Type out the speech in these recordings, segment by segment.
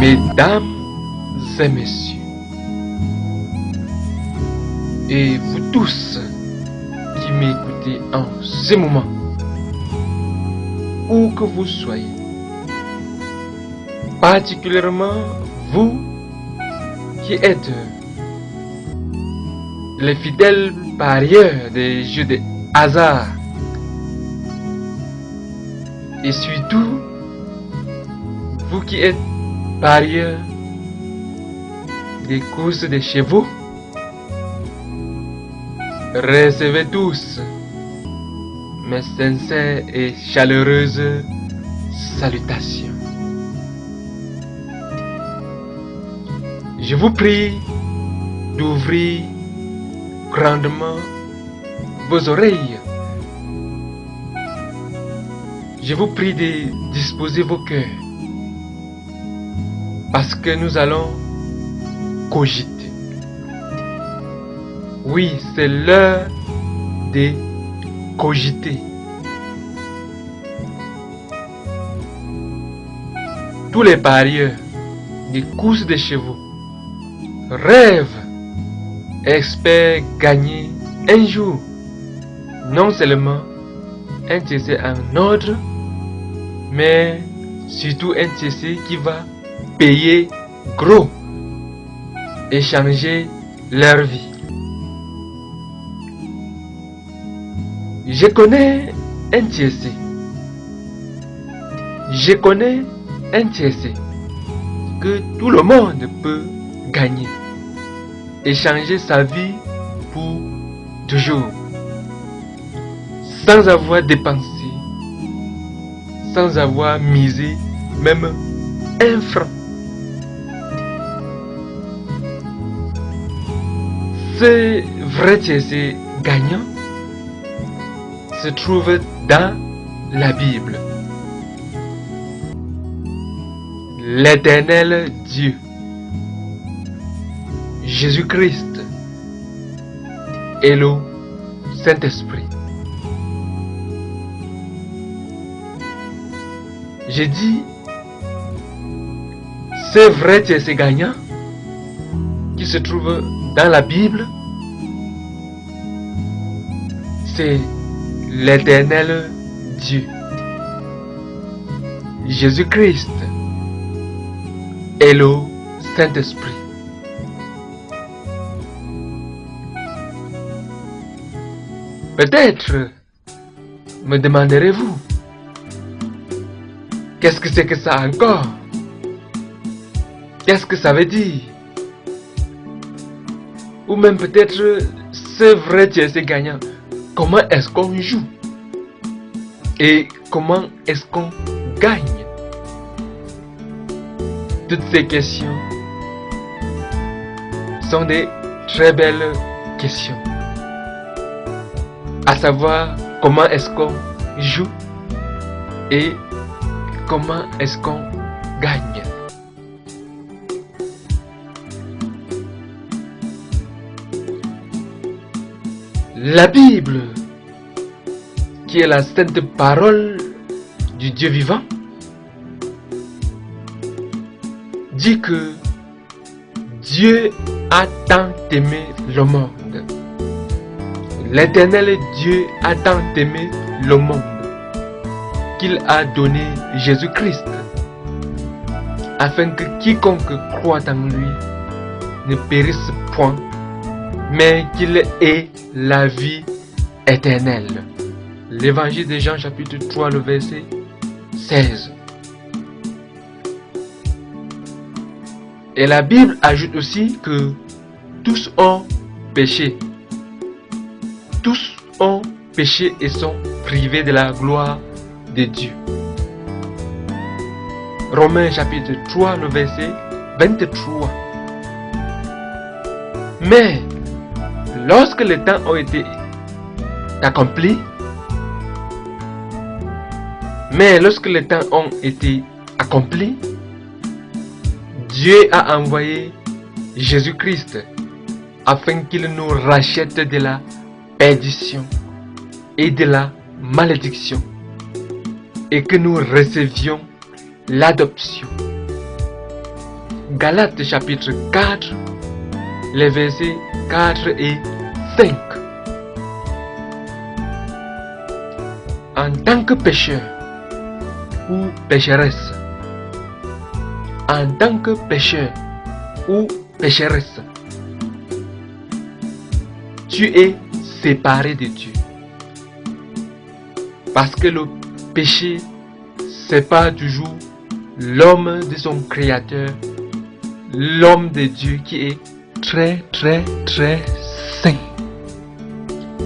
Mesdames et messieurs, et vous tous qui m'écoutez en ce moment, où que vous soyez, particulièrement vous qui êtes les fidèles parieurs des jeux de hasard, et surtout vous qui êtes parieurs des courses de chevaux, recevez tous mes sincères et chaleureuses salutations. Je vous prie d'ouvrir grandement vos oreilles. Je vous prie de disposer vos cœurs, parce que nous allons cogiter. Oui, c'est l'heure de cogiter. Tous les parieurs des courses de chevaux rêvent et espèrent gagner un jour non seulement un TC en ordre, mais surtout un TC qui va payer gros et changer leur vie. Je connais un TC. Je connais un TC que tout le monde peut gagner et changer sa vie pour toujours, sans avoir dépensé, sans avoir misé même un franc. Ce vrai TC gagnant se trouve dans la Bible. L'Éternel Dieu, Jésus-Christ et le Saint-Esprit. J'ai dit, c'est vrai TC gagnant qui se trouve dans la Bible, c'est l'Éternel Dieu, Jésus-Christ et le Saint-Esprit. Peut-être me demanderez-vous, qu'est-ce que c'est que ça encore? Qu'est-ce que ça veut dire? Ou même peut-être, c'est vrai TC gagnant, comment est-ce qu'on joue? Et comment est-ce qu'on gagne? Toutes ces questions sont des très belles questions. À savoir, comment est-ce qu'on joue et comment est-ce qu'on gagne. La Bible, qui est la sainte parole du Dieu vivant, dit que Dieu a tant aimé le monde. L'Éternel Dieu a tant aimé le monde qu'il a donné Jésus-Christ, afin que quiconque croit en lui ne périsse point, mais qu'il ait la vie éternelle. L'évangile de Jean chapitre 3, le verset 16. Et la Bible ajoute aussi que tous ont péché. Tous ont péché et sont privés de la gloire de Dieu. Romains chapitre 3, le verset 23. Mais lorsque les temps ont été accomplis, Dieu a envoyé Jésus-Christ afin qu'il nous rachète de la perdition et de la malédiction, et que nous recevions l'adoption. Galates chapitre 4, les versets 4 et 5. En tant que pécheur ou pécheresse, en tant que pécheur ou pécheresse, tu es séparé de Dieu. Parce que le péché sépare toujours l'homme de son créateur, l'homme de Dieu qui est très saint.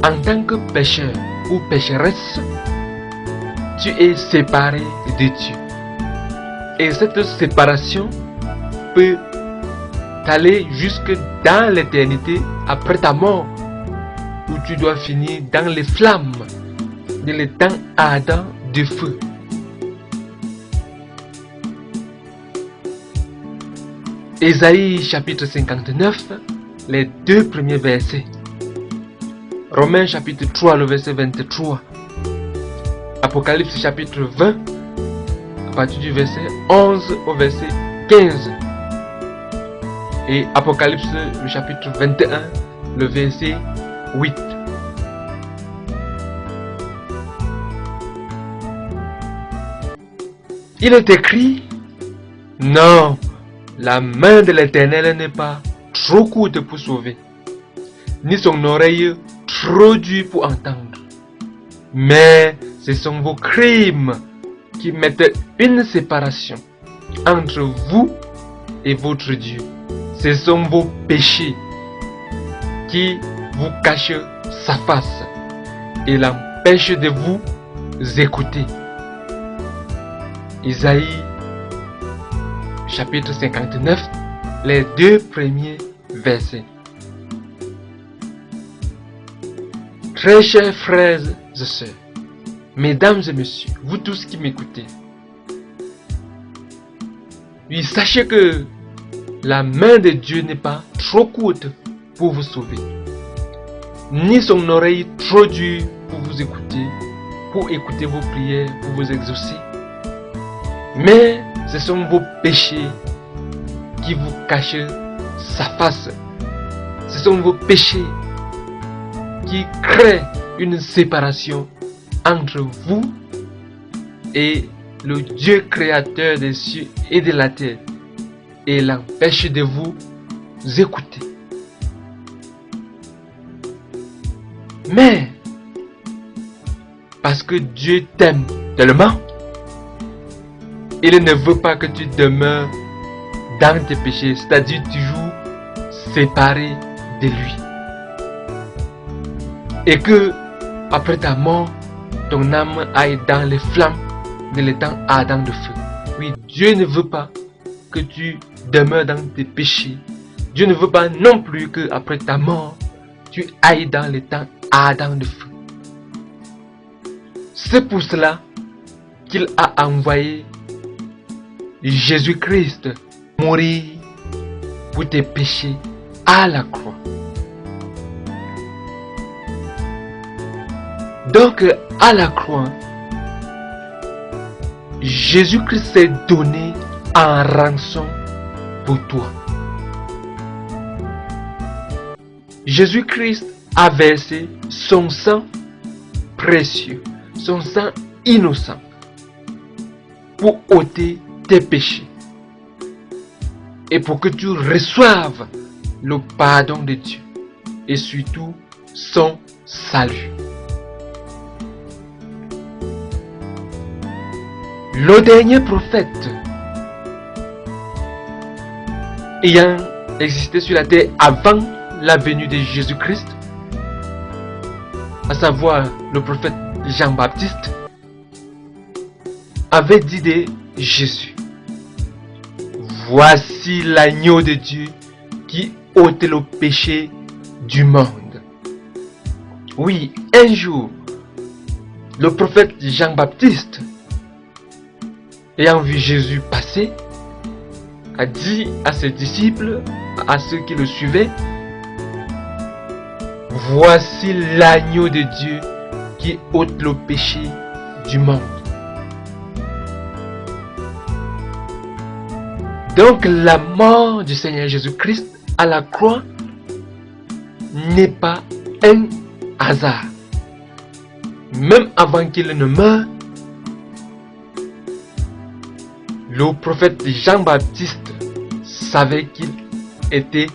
En tant que pécheur ou pécheresse, tu es séparé de Dieu. Et cette séparation peut t'aller jusque dans l'éternité après ta mort, où tu dois finir dans les flammes de l'étang ardent de feu. Ésaïe chapitre 59, les 2 premiers versets. Romains chapitre 3, le verset 23. Apocalypse chapitre 20, à partir du verset 11 au verset 15. Et Apocalypse le chapitre 21, le verset 8. Il est écrit: non, la main de l'Éternel n'est pas trop courte pour sauver, ni son oreille trop dure pour entendre. Mais ce sont vos crimes qui mettent une séparation entre vous et votre Dieu. Ce sont vos péchés qui vous cachent sa face et l'empêchent de vous écouter. Isaïe chapitre 59, les 2 premiers versets. Très chers frères et sœurs, mesdames et messieurs, vous tous qui m'écoutez, oui, sachez que la main de Dieu n'est pas trop courte pour vous sauver, ni son oreille trop dure pour écouter vos prières, pour vous exaucer. Mais ce sont vos péchés qui vous cachent sa face. Ce sont vos péchés qui créent une séparation entre vous et le Dieu créateur des cieux et de la terre, et l'empêche de vous écouter. Mais parce que Dieu t'aime tellement, il ne veut pas que tu demeures dans tes péchés, c'est-à-dire toujours séparé de lui. Et que, après ta mort, ton âme aille dans les flammes de l'étang ardent de feu. Oui, Dieu ne veut pas que tu demeures dans tes péchés. Dieu ne veut pas non plus que, après ta mort, tu ailles dans l'étang ardent de feu. C'est pour cela qu'il a envoyé Jésus-Christ mourir pour tes péchés à la croix. Donc à la croix, Jésus-Christ s'est donné en rançon pour toi. Jésus-Christ a versé son sang précieux, son sang innocent, pour ôter tes péchés et pour que tu reçoives le pardon de Dieu et surtout son salut. Le dernier prophète ayant existé sur la terre avant la venue de Jésus-Christ, à savoir le prophète Jean-Baptiste, avait dit de Jésus: voici l'agneau de Dieu qui ôte le péché du monde. Oui, un jour, le prophète Jean-Baptiste, ayant vu Jésus passer, a dit à ses disciples, à ceux qui le suivaient: voici l'agneau de Dieu qui ôte le péché du monde. Donc la mort du Seigneur Jésus-Christ à la croix n'est pas un hasard. Même avant qu'il ne meure, le prophète Jean-Baptiste savait qu'il était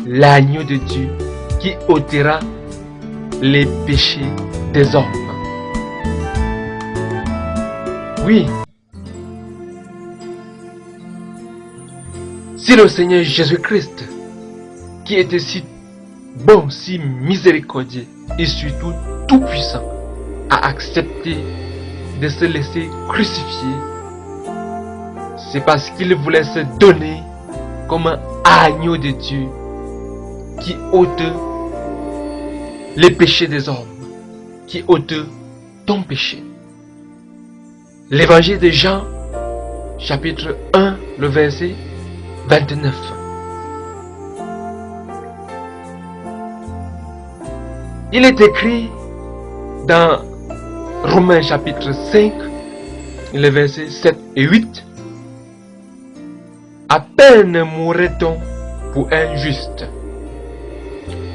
l'agneau de Dieu qui ôtera les péchés des hommes. Oui. Si le Seigneur Jésus-Christ, qui était si bon, si miséricordieux et surtout tout puissant, a accepté de se laisser crucifier, c'est parce qu'il voulait se donner comme un agneau de Dieu qui ôte les péchés des hommes, qui ôte ton péché. L'évangile de Jean, chapitre 1, le verset 29. Il est écrit dans Romains chapitre 5, les versets 7 et 8. À peine mourrait-on pour un juste.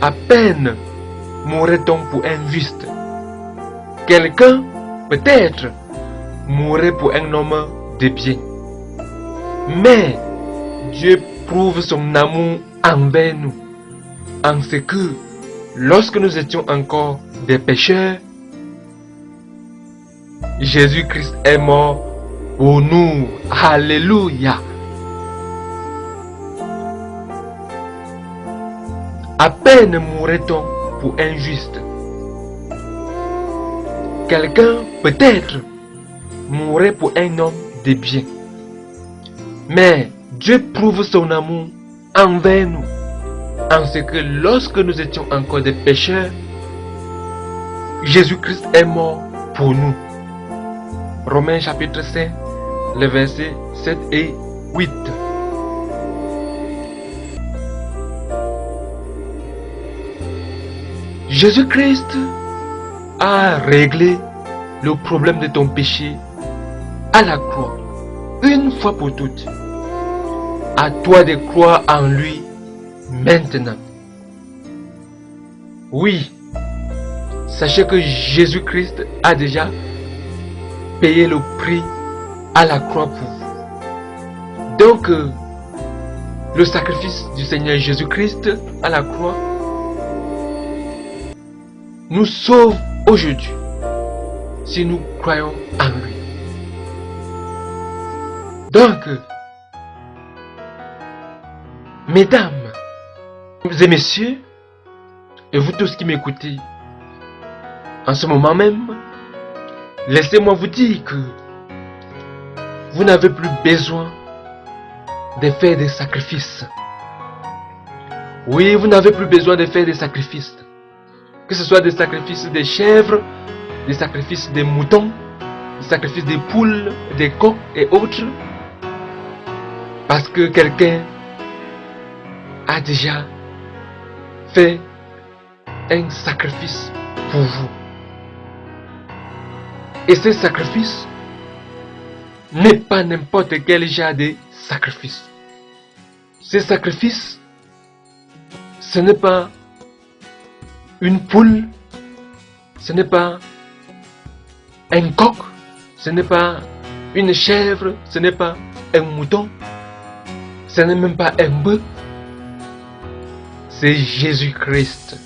À peine mourrait-on pour un juste. Quelqu'un, peut-être, mourrait pour un homme de bien. Mais Dieu prouve son amour envers nous, en ce que, lorsque nous étions encore des pécheurs, Jésus-Christ est mort pour nous. Alléluia. À peine mourrait-on pour un juste. Quelqu'un, peut-être, mourrait pour un homme de bien. Mais Dieu prouve son amour envers nous, en ce que lorsque nous étions encore des pécheurs, Jésus-Christ est mort pour nous. Romains chapitre 5, les versets 7 et 8. Jésus-Christ a réglé le problème de ton péché à la croix, une fois pour toutes. À toi de croire en lui maintenant. Oui, sachez que Jésus-Christ a déjà payé le prix à la croix pour vous. Donc, le sacrifice du Seigneur Jésus-Christ à la croix nous sauve aujourd'hui si nous croyons en lui. Donc, mesdames et messieurs, et vous tous qui m'écoutez en ce moment même, laissez-moi vous dire que vous n'avez plus besoin de faire des sacrifices. Oui, vous n'avez plus besoin de faire des sacrifices. Que ce soit des sacrifices de chèvres, des sacrifices de moutons, des sacrifices de poules, de coqs et autres. Parce que quelqu'un a déjà fait un sacrifice pour vous. Et ce sacrifice n'est pas n'importe quel genre de sacrifice. Ce sacrifice, ce n'est pas une poule, ce n'est pas un coq, ce n'est pas une chèvre, ce n'est pas un mouton, ce n'est même pas un bœuf. C'est Jésus-Christ,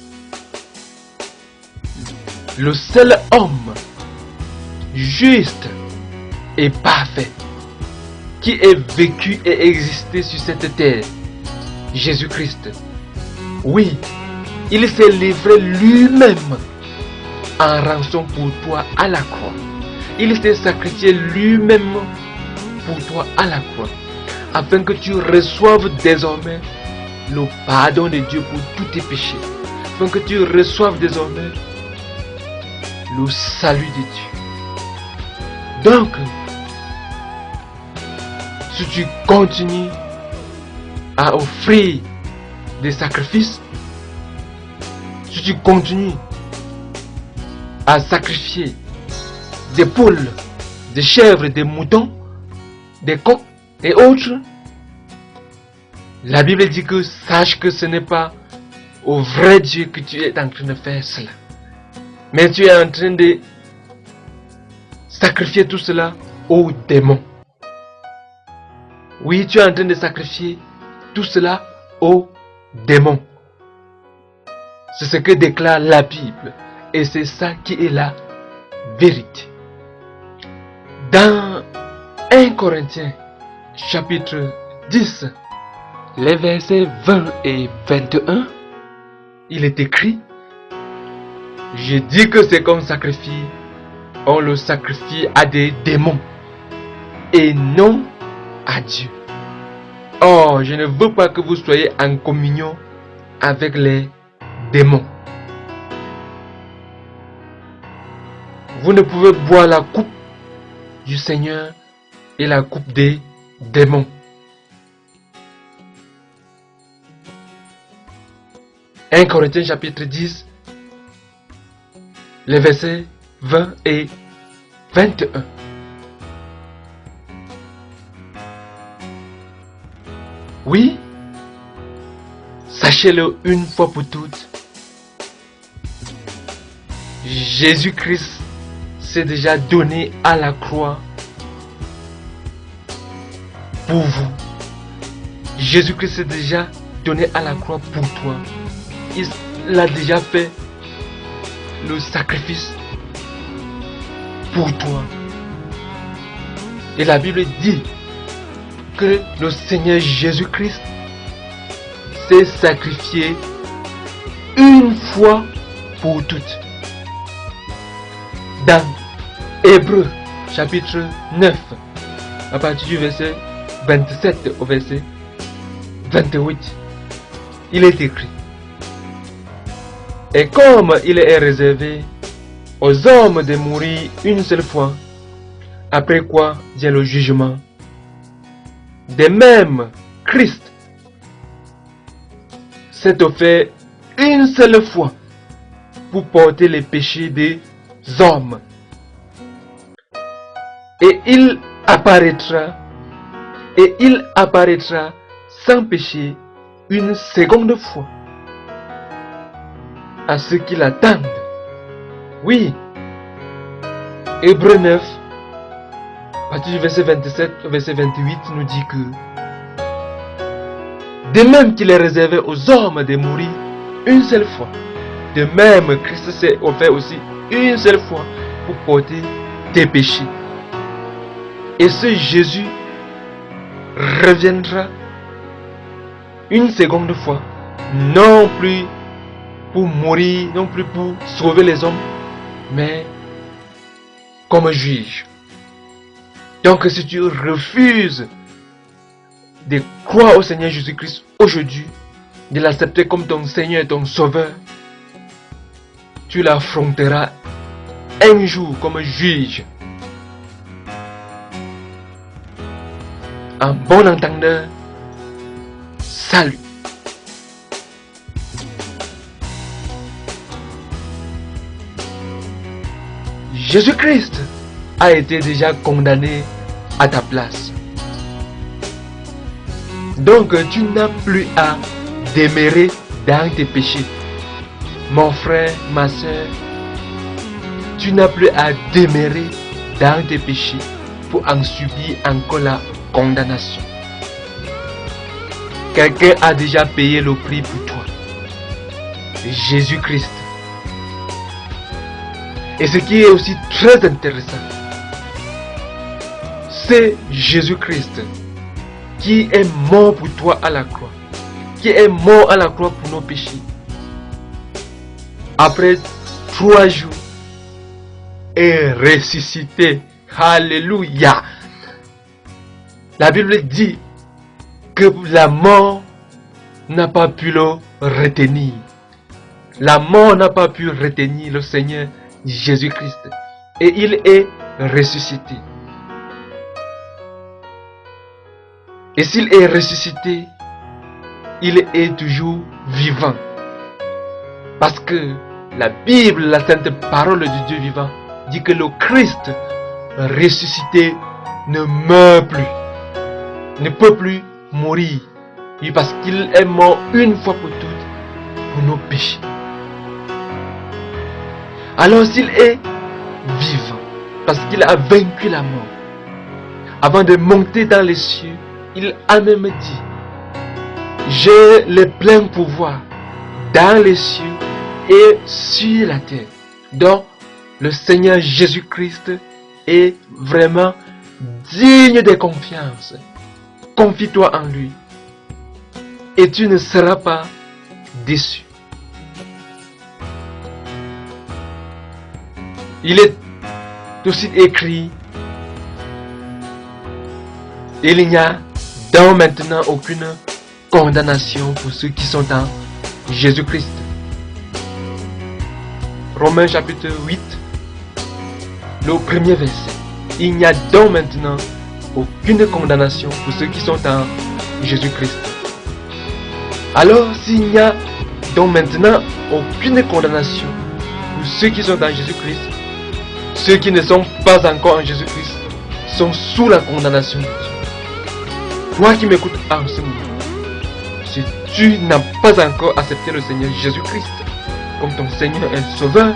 le seul homme juste et parfait qui ait vécu et existé sur cette terre. Jésus-Christ. Oui, il s'est livré lui-même en rançon pour toi à la croix. Il s'est sacrifié lui-même pour toi à la croix, afin que tu reçoives désormais le pardon de Dieu pour tous tes péchés, afin que tu reçoives désormais le salut de Dieu. Donc, si tu continues à offrir des sacrifices, si tu continues à sacrifier des poules, des chèvres, des moutons, des coqs et autres, La Bible dit que sache que ce n'est pas au vrai Dieu que tu es en train de faire cela. Mais tu es en train de sacrifier tout cela aux démons. Oui, tu es en train de sacrifier tout cela aux démons. C'est ce que déclare la Bible. Et c'est ça qui est la vérité. Dans 1 Corinthiens chapitre 10, les versets 20 et 21, il est écrit: je dis que c'est comme sacrifice, on le sacrifie à des démons et non à Dieu. Or, je ne veux pas que vous soyez en communion avec les démons. Vous ne pouvez boire la coupe du Seigneur et la coupe des démons. « 1 Corinthiens chapitre 10, les versets 20 et 21. Oui, sachez-le une fois pour toutes, Jésus-Christ s'est déjà donné à la croix pour vous. Jésus-Christ s'est déjà donné à la croix pour toi. Il a déjà fait le sacrifice pour toi. Et la Bible dit que le Seigneur Jésus-Christ s'est sacrifié une fois pour toutes. Dans Hébreux chapitre 9, à partir du verset 27 au verset 28, il est écrit: et comme il est réservé aux hommes de mourir une seule fois, après quoi vient le jugement, de même Christ s'est offert une seule fois pour porter les péchés des hommes. Et il apparaîtra sans péché une seconde fois à ceux qui l'attendent. Oui, Hébreux 9, à partir du verset 27 au verset 28, nous dit que de même qu'il est réservé aux hommes de mourir une seule fois, de même Christ s'est offert aussi une seule fois pour porter tes péchés. Et ce Jésus reviendra une seconde fois, non plus pour mourir, non plus pour sauver les hommes, mais comme juge. Donc si tu refuses de croire au Seigneur Jésus-Christ aujourd'hui, de l'accepter comme ton Seigneur et ton Sauveur, tu l'affronteras un jour comme juge. En bon entendeur, salut. Jésus-Christ a été déjà condamné à ta place. Donc tu n'as plus à demeurer dans tes péchés. Mon frère, ma soeur, tu n'as plus à demeurer dans tes péchés pour en subir encore la condamnation. Quelqu'un a déjà payé le prix pour toi. Jésus-Christ. Et ce qui est aussi très intéressant, c'est Jésus-Christ qui est mort pour toi à la croix, qui est mort à la croix pour nos péchés. Après 3 jours, est ressuscité. Alléluia. La Bible dit que la mort n'a pas pu le retenir. La mort n'a pas pu retenir le Seigneur Jésus-Christ. Et il est ressuscité. Et s'il est ressuscité, il est toujours vivant. Parce que la Bible, la sainte parole du Dieu vivant, dit que le Christ ressuscité ne meurt plus, ne peut plus mourir. Oui, parce qu'il est mort une fois pour toutes pour nos péchés. Alors s'il est vivant, parce qu'il a vaincu la mort, avant de monter dans les cieux, il a même dit, j'ai le plein pouvoir dans les cieux et sur la terre. Donc, le Seigneur Jésus-Christ est vraiment digne de confiance. Confie-toi en lui et tu ne seras pas déçu. Il est aussi écrit, il n'y a donc maintenant aucune condamnation pour ceux qui sont en Jésus-Christ. Romains chapitre 8, le premier verset. Il n'y a donc maintenant aucune condamnation pour ceux qui sont en Jésus-Christ. Alors, s'il n'y a donc maintenant aucune condamnation pour ceux qui sont en Jésus-Christ, ceux qui ne sont pas encore en Jésus-Christ sont sous la condamnation de Dieu. Toi qui m'écoutes en ce moment, si tu n'as pas encore accepté le Seigneur Jésus-Christ comme ton Seigneur et Sauveur,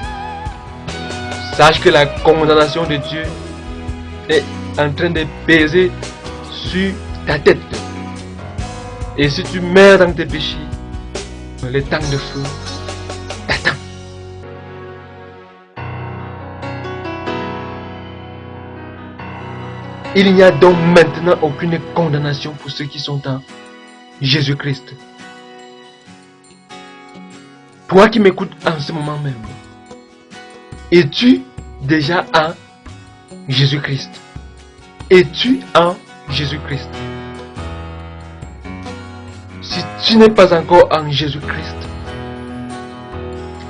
sache que la condamnation de Dieu est en train de peser sur ta tête. Et si tu meurs dans tes péchés, le temps de feu t'attend. Il n'y a donc maintenant aucune condamnation pour ceux qui sont en Jésus-Christ. Toi qui m'écoutes en ce moment même, es-tu déjà en Jésus-Christ? Es-tu en Jésus-Christ? Si tu n'es pas encore en Jésus-Christ,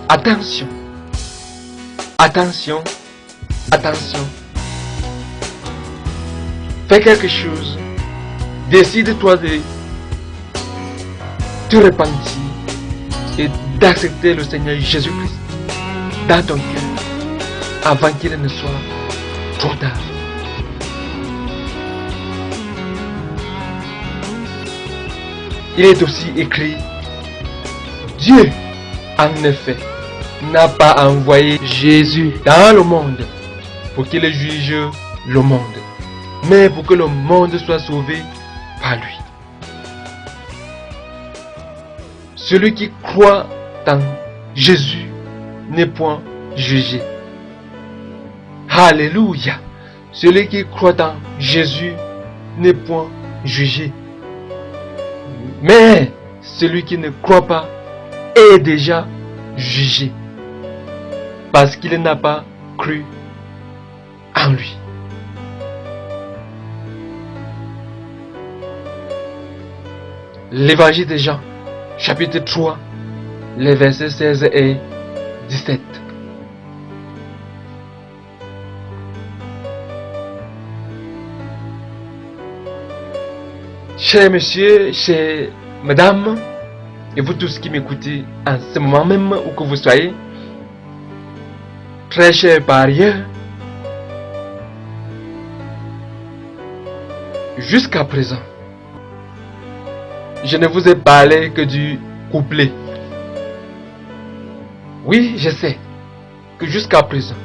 attention, attention, attention. Fais quelque chose. Décide-toi de te repentir et d'accepter le Seigneur Jésus-Christ dans ton cœur avant qu'il ne soit trop tard. Il est aussi écrit, Dieu, en effet, n'a pas envoyé Jésus dans le monde pour qu'il juge le monde, mais pour que le monde soit sauvé par lui. Celui qui croit en Jésus n'est point jugé. Alléluia. Celui qui croit en Jésus n'est point jugé. Mais celui qui ne croit pas est déjà jugé parce qu'il n'a pas cru en lui. L'évangile de Jean, chapitre 3, les versets 16 et 17. Chers messieurs, chers mesdames, et vous tous qui m'écoutez en ce moment même, où que vous soyez, très chers parieurs, jusqu'à présent, je ne vous ai parlé que du couplet. Oui, je sais que jusqu'à présent,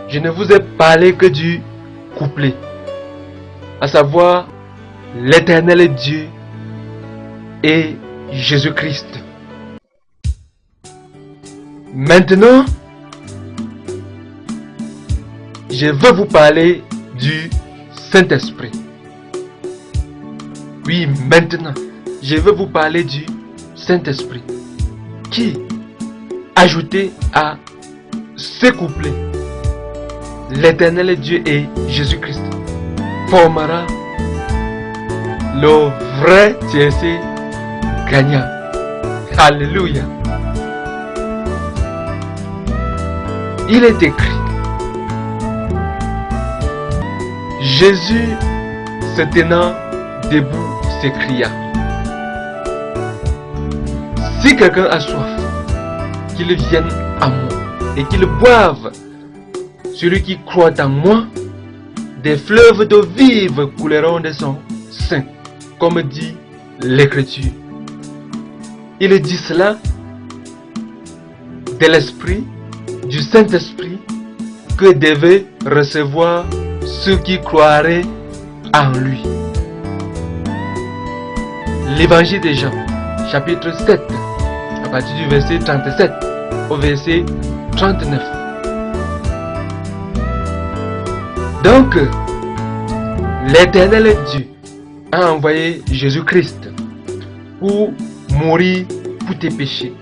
je ne vous ai parlé que du couplet, à savoir l'Éternel Dieu et Jésus-Christ. Maintenant, je veux vous parler du Saint-Esprit. Oui, maintenant, je veux vous parler du Saint-Esprit qui, ajouté à ce couplet, l'Éternel Dieu et Jésus-Christ, formera le vrai tiercé gagnant. Alléluia. Il est écrit, Jésus se tenant debout s'écria, si quelqu'un a soif, qu'il vienne à moi et qu'il boive. Celui qui croit en moi, des fleuves d'eau vive couleront de son sein, comme dit l'Écriture. Il dit cela de l'Esprit, du Saint-Esprit, que devaient recevoir ceux qui croiraient en lui. L'évangile de Jean, chapitre 7, à partir du verset 37 au verset 39. Donc, l'Éternel Dieu a envoyé Jésus-Christ pour mourir pour tes péchés,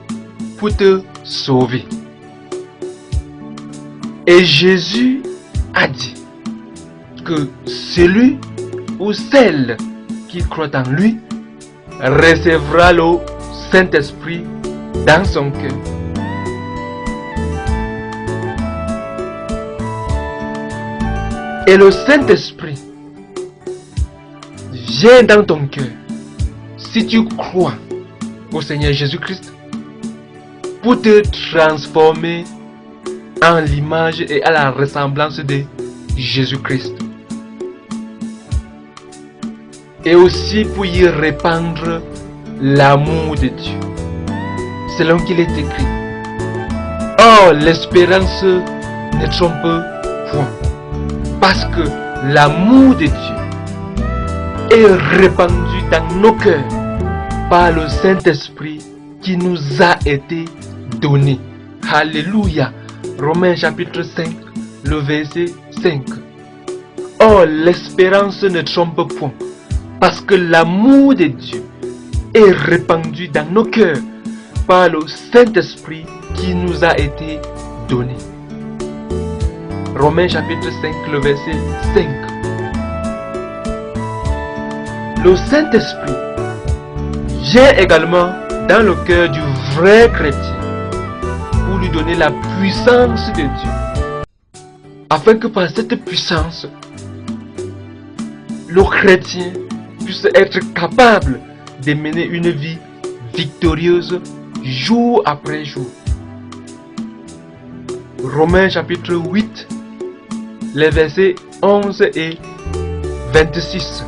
pour te sauver. Et Jésus a dit que celui ou celle qui croit en lui recevra le Saint-Esprit dans son cœur. Et le Saint-Esprit vient dans ton cœur si tu crois au Seigneur Jésus-Christ pour te transformer en l'image et à la ressemblance de Jésus-Christ. Et aussi pour y répandre l'amour de Dieu, selon qu'il est écrit. Oh, l'espérance ne trompe point, parce que l'amour de Dieu est répandu dans nos cœurs par le Saint-Esprit qui nous a été donné. Alléluia. Romains chapitre 5, le verset 5. Oh, l'espérance ne trompe point, parce que l'amour de Dieu est répandu dans nos cœurs par le Saint-Esprit qui nous a été donné. Romains chapitre 5, le verset 5. Le Saint-Esprit vient également dans le cœur du vrai chrétien pour lui donner la puissance de Dieu, afin que par cette puissance, le chrétien puisse être capable de mener une vie victorieuse jour après jour. Romains chapitre 8, les versets 11 et 26.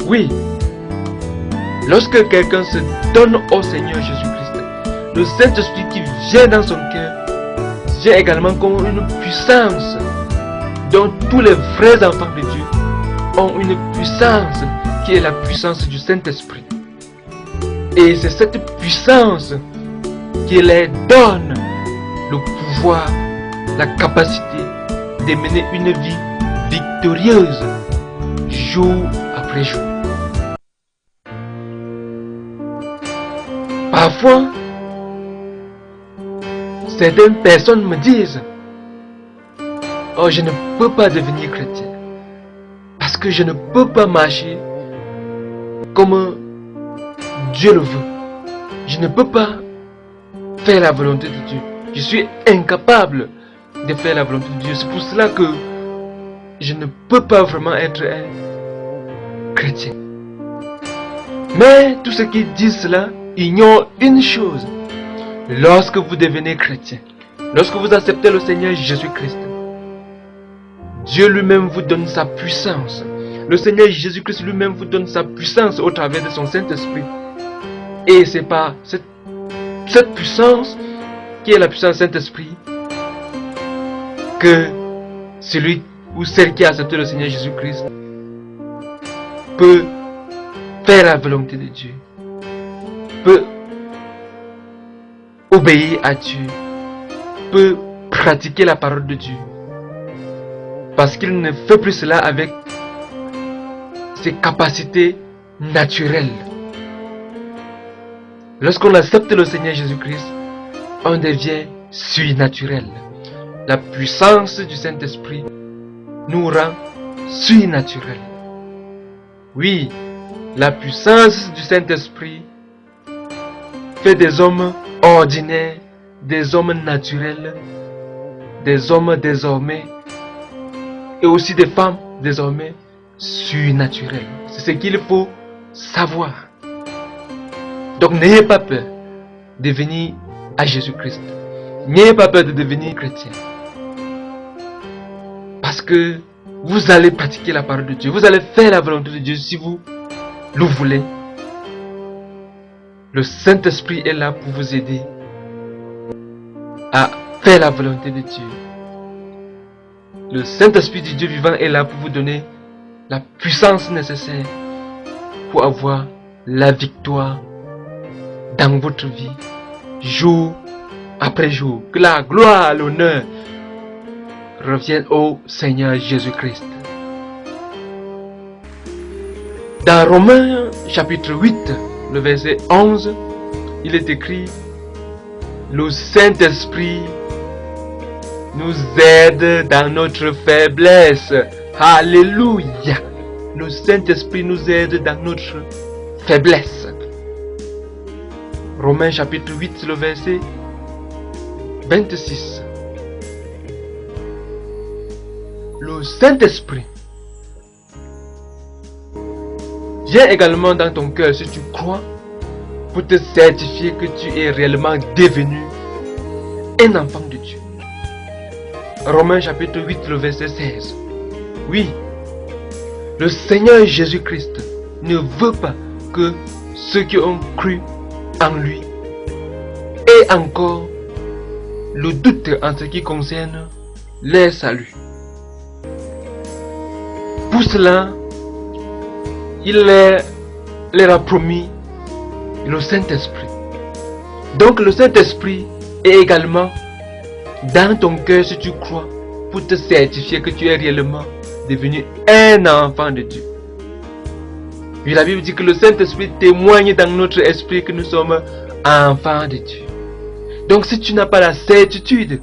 Oui, lorsque quelqu'un se donne au Seigneur Jésus-Christ, le Saint-Esprit qui vient dans son cœur vient également comme une puissance dont tous les vrais enfants de Dieu ont une puissance qui est la puissance du Saint-Esprit. Et c'est cette puissance qui leur donne le pouvoir, la capacité de mener une vie victorieuse jour après jour. Parfois, certaines personnes me disent: oh, je ne peux pas devenir chrétien parce que je ne peux pas marcher comme Dieu le veut. Je ne peux pas faire la volonté de Dieu. Je suis incapable de faire la volonté de Dieu. C'est pour cela que je ne peux pas vraiment être un chrétien. Mais tous ceux qui disent cela ignorent une chose. Lorsque vous devenez chrétien, lorsque vous acceptez le Seigneur Jésus-Christ, Dieu lui-même vous donne sa puissance. Le Seigneur Jésus-Christ lui-même vous donne sa puissance au travers de son Saint-Esprit. Et c'est par cette puissance, qui est la puissance du Saint-Esprit, que celui ou celle qui a accepté le Seigneur Jésus-Christ peut faire la volonté de Dieu, peut obéir à Dieu, peut pratiquer la parole de Dieu, parce qu'il ne fait plus cela avec ses capacités naturelles. Lorsqu'on accepte le Seigneur Jésus-Christ, on devient surnaturel. La puissance du Saint-Esprit nous rend surnaturels. Oui, la puissance du Saint-Esprit fait des hommes ordinaires, des hommes naturels, des hommes désormais, et aussi des femmes désormais surnaturelles. C'est ce qu'il faut savoir. Donc n'ayez pas peur de venir à Jésus-Christ. N'ayez pas peur de devenir chrétien. Parce que vous allez pratiquer la parole de Dieu. Vous allez faire la volonté de Dieu si vous le voulez. Le Saint-Esprit est là pour vous aider à faire la volonté de Dieu. Le Saint-Esprit du Dieu vivant est là pour vous donner la puissance nécessaire pour avoir la victoire dans votre vie, jour après jour. Que la gloire, l'honneur reviennent au Seigneur Jésus-Christ. Dans Romains chapitre 8, le verset 11, il est écrit: le Saint-Esprit nous aide dans notre faiblesse. Alléluia. Le Saint-Esprit nous aide dans notre faiblesse. Romains chapitre 8, le verset 26. Le Saint-Esprit vient également dans ton cœur si tu crois, pour te certifier que tu es réellement devenu un enfant de Dieu. Romains chapitre 8, le verset 16. Oui, le Seigneur Jésus-Christ ne veut pas que ceux qui ont cru en lui aient encore le doute en ce qui concerne leur salut. Pour cela, il leur a promis le Saint-Esprit. Donc le Saint-Esprit est également dans ton cœur si tu crois, pour te certifier que tu es réellement devenu un enfant de Dieu. Puis la Bible dit que le Saint-Esprit témoigne dans notre esprit que nous sommes enfants de Dieu. Donc si tu n'as pas la certitude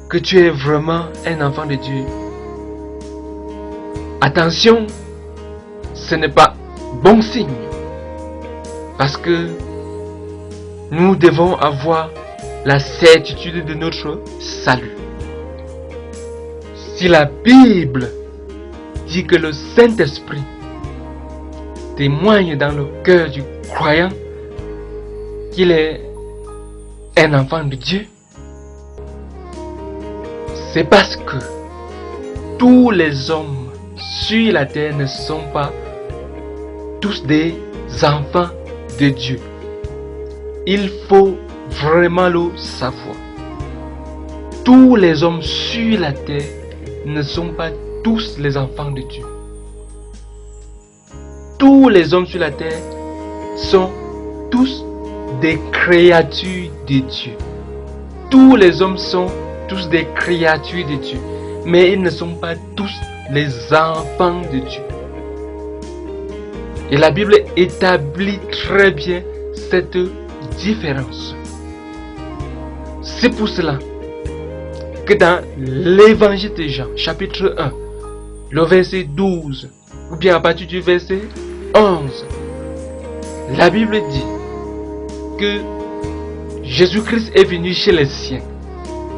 que tu es vraiment un enfant de Dieu, attention, ce n'est pas bon signe. Parce que nous devons avoir la certitude de notre salut. Si la Bible dit que le Saint-Esprit témoigne dans le cœur du croyant qu'il est un enfant de Dieu, c'est parce que tous les hommes sur la terre ne sont pas tous des enfants de Dieu. Il faut vraiment le savoir. Tous les hommes sur la terre ne sont pas tous les enfants de Dieu. Tous les hommes sur la terre sont tous des créatures de Dieu. Tous les hommes sont tous des créatures de Dieu. Mais ils ne sont pas tous les enfants de Dieu. Et la Bible établit très bien cette différence. C'est pour cela que dans l'évangile de Jean, chapitre 1, le verset 12, ou bien à partir du verset 11, la Bible dit que Jésus-Christ est venu chez les siens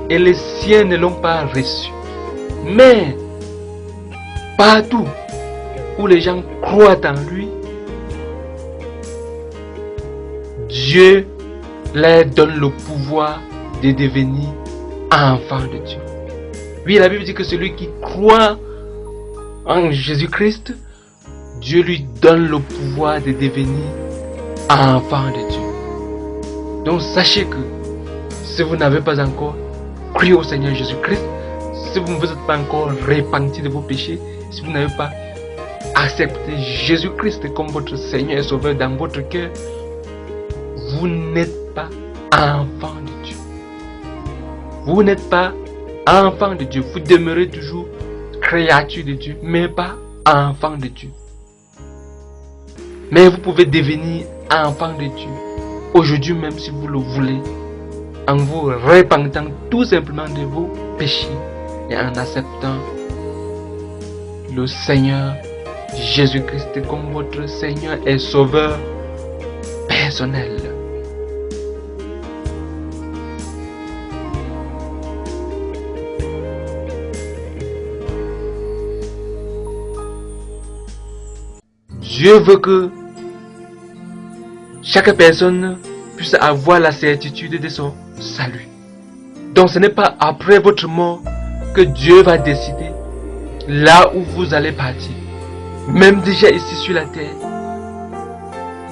et les siens ne l'ont pas reçu. Mais partout où les gens croient en lui, Dieu leur donne le pouvoir de devenir enfant de Dieu. Oui, la Bible dit que celui qui croit en Jésus-Christ, Dieu lui donne le pouvoir de devenir enfant de Dieu. Donc sachez que si vous n'avez pas encore cru au Seigneur Jésus-Christ, si vous ne vous êtes pas encore repenti de vos péchés, si vous n'avez pas accepté Jésus-Christ comme votre Seigneur et Sauveur dans votre cœur, vous n'êtes pas enfant de Dieu. Vous n'êtes pas enfant de Dieu. Vous demeurez toujours créature de Dieu, mais pas enfant de Dieu. Mais vous pouvez devenir enfant de Dieu aujourd'hui même si vous le voulez, en vous repentant tout simplement de vos péchés et en acceptant le Seigneur Jésus-Christ comme votre Seigneur et Sauveur personnel. Dieu veut que chaque personne puisse avoir la certitude de son salut. Donc ce n'est pas après votre mort que Dieu va décider là où vous allez partir. Même déjà ici sur la terre,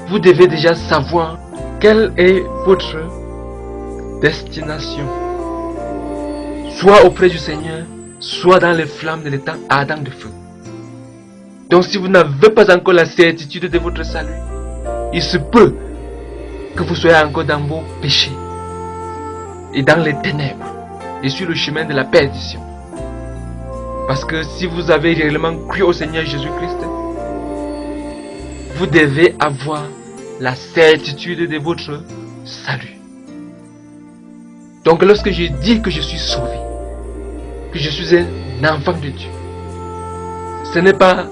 vous devez déjà savoir quelle est votre destination. Soit auprès du Seigneur, soit dans les flammes de l'étang ardent de feu. Donc si vous n'avez pas encore la certitude de votre salut, il se peut que vous soyez encore dans vos péchés et dans les ténèbres et sur le chemin de la perdition. Parce que si vous avez réellement cru au Seigneur Jésus-Christ, vous devez avoir la certitude de votre salut. Donc lorsque je dis que je suis sauvé, que je suis un enfant de Dieu, ce n'est pas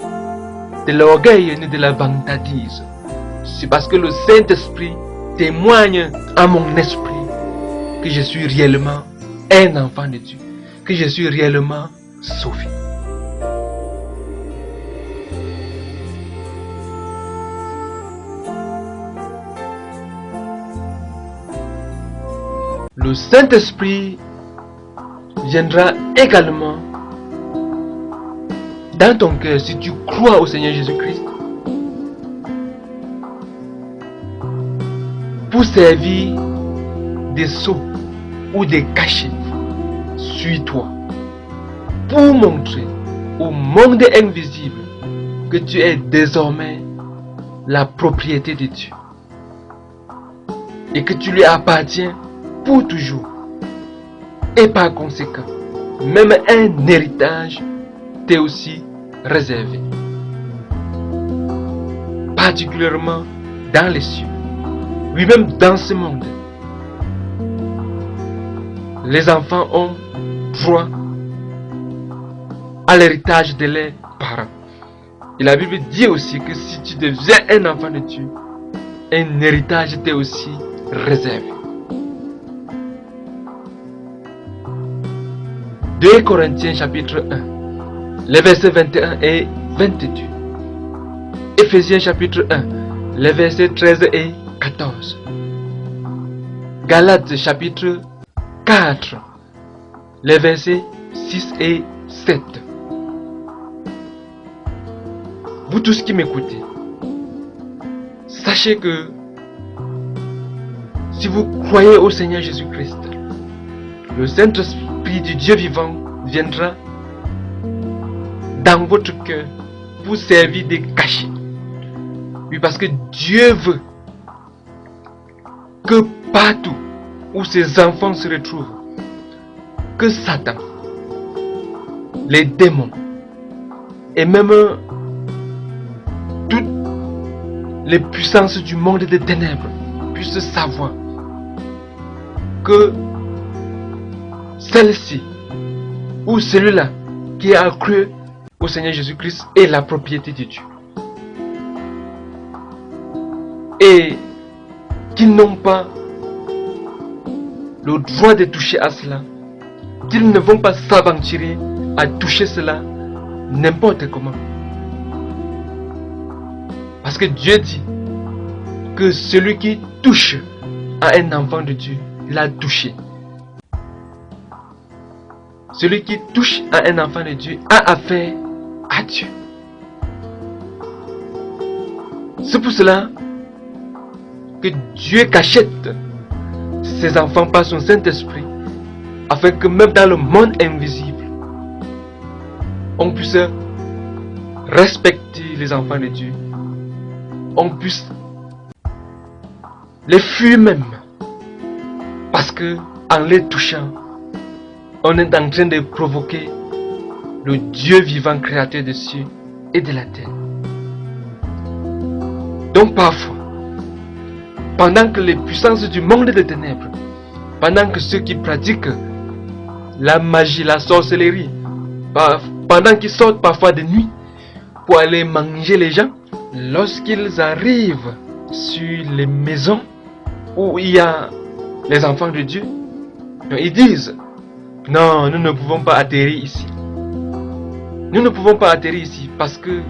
de l'orgueil ni de la vantardise. C'est parce que le Saint-Esprit témoigne à mon esprit que je suis réellement un enfant de Dieu, que je suis réellement sauvé. Le Saint-Esprit viendra également dans ton cœur si tu crois au Seigneur Jésus-Christ pour servir des sceaux ou des cachets sur toi, pour montrer au monde invisible que tu es désormais la propriété de Dieu et que tu lui appartiens pour toujours. Et par conséquent, même un héritage t'est aussi réservé, particulièrement dans les cieux. Oui, même dans ce monde, les enfants ont droit à l'héritage de leurs parents. Et la Bible dit aussi que si tu deviens un enfant de Dieu, un héritage t'est aussi réservé. 2 Corinthiens chapitre 1, les versets 21 et 22. Éphésiens chapitre 1, les versets 13 et 14. Galates chapitre 4, les versets 6 et 7. Vous tous qui m'écoutez, sachez que si vous croyez au Seigneur Jésus-Christ, le Saint-Esprit du Dieu vivant viendra dans votre cœur pour servir des cachets. Oui, parce que Dieu veut que partout où ses enfants se retrouvent, que Satan, les démons et même toutes les puissances du monde des ténèbres puissent savoir que celle-ci ou celui-là qui a cru au Seigneur Jésus-Christ est la propriété de Dieu. Et qu'ils n'ont pas le droit de toucher à cela, qu'ils ne vont pas s'aventurer à toucher cela n'importe comment. Parce que Dieu dit que celui qui touche à un enfant de Dieu l'a touché. Celui qui touche à un enfant de Dieu a affaire à Dieu. C'est pour cela que Dieu cachette ses enfants par son Saint-Esprit, afin que même dans le monde invisible, on puisse respecter les enfants de Dieu, on puisse les fuir même, parce que en les touchant, on est en train de provoquer le Dieu vivant, créateur des cieux et de la terre. Donc parfois, pendant que les puissances du monde des ténèbres, pendant que ceux qui pratiquent la magie, la sorcellerie, pendant qu'ils sortent parfois de nuit pour aller manger les gens, lorsqu'ils arrivent sur les maisons où il y a les enfants de Dieu, ils disent: non, nous ne pouvons pas atterrir ici. Nous ne pouvons pas atterrir ici parce que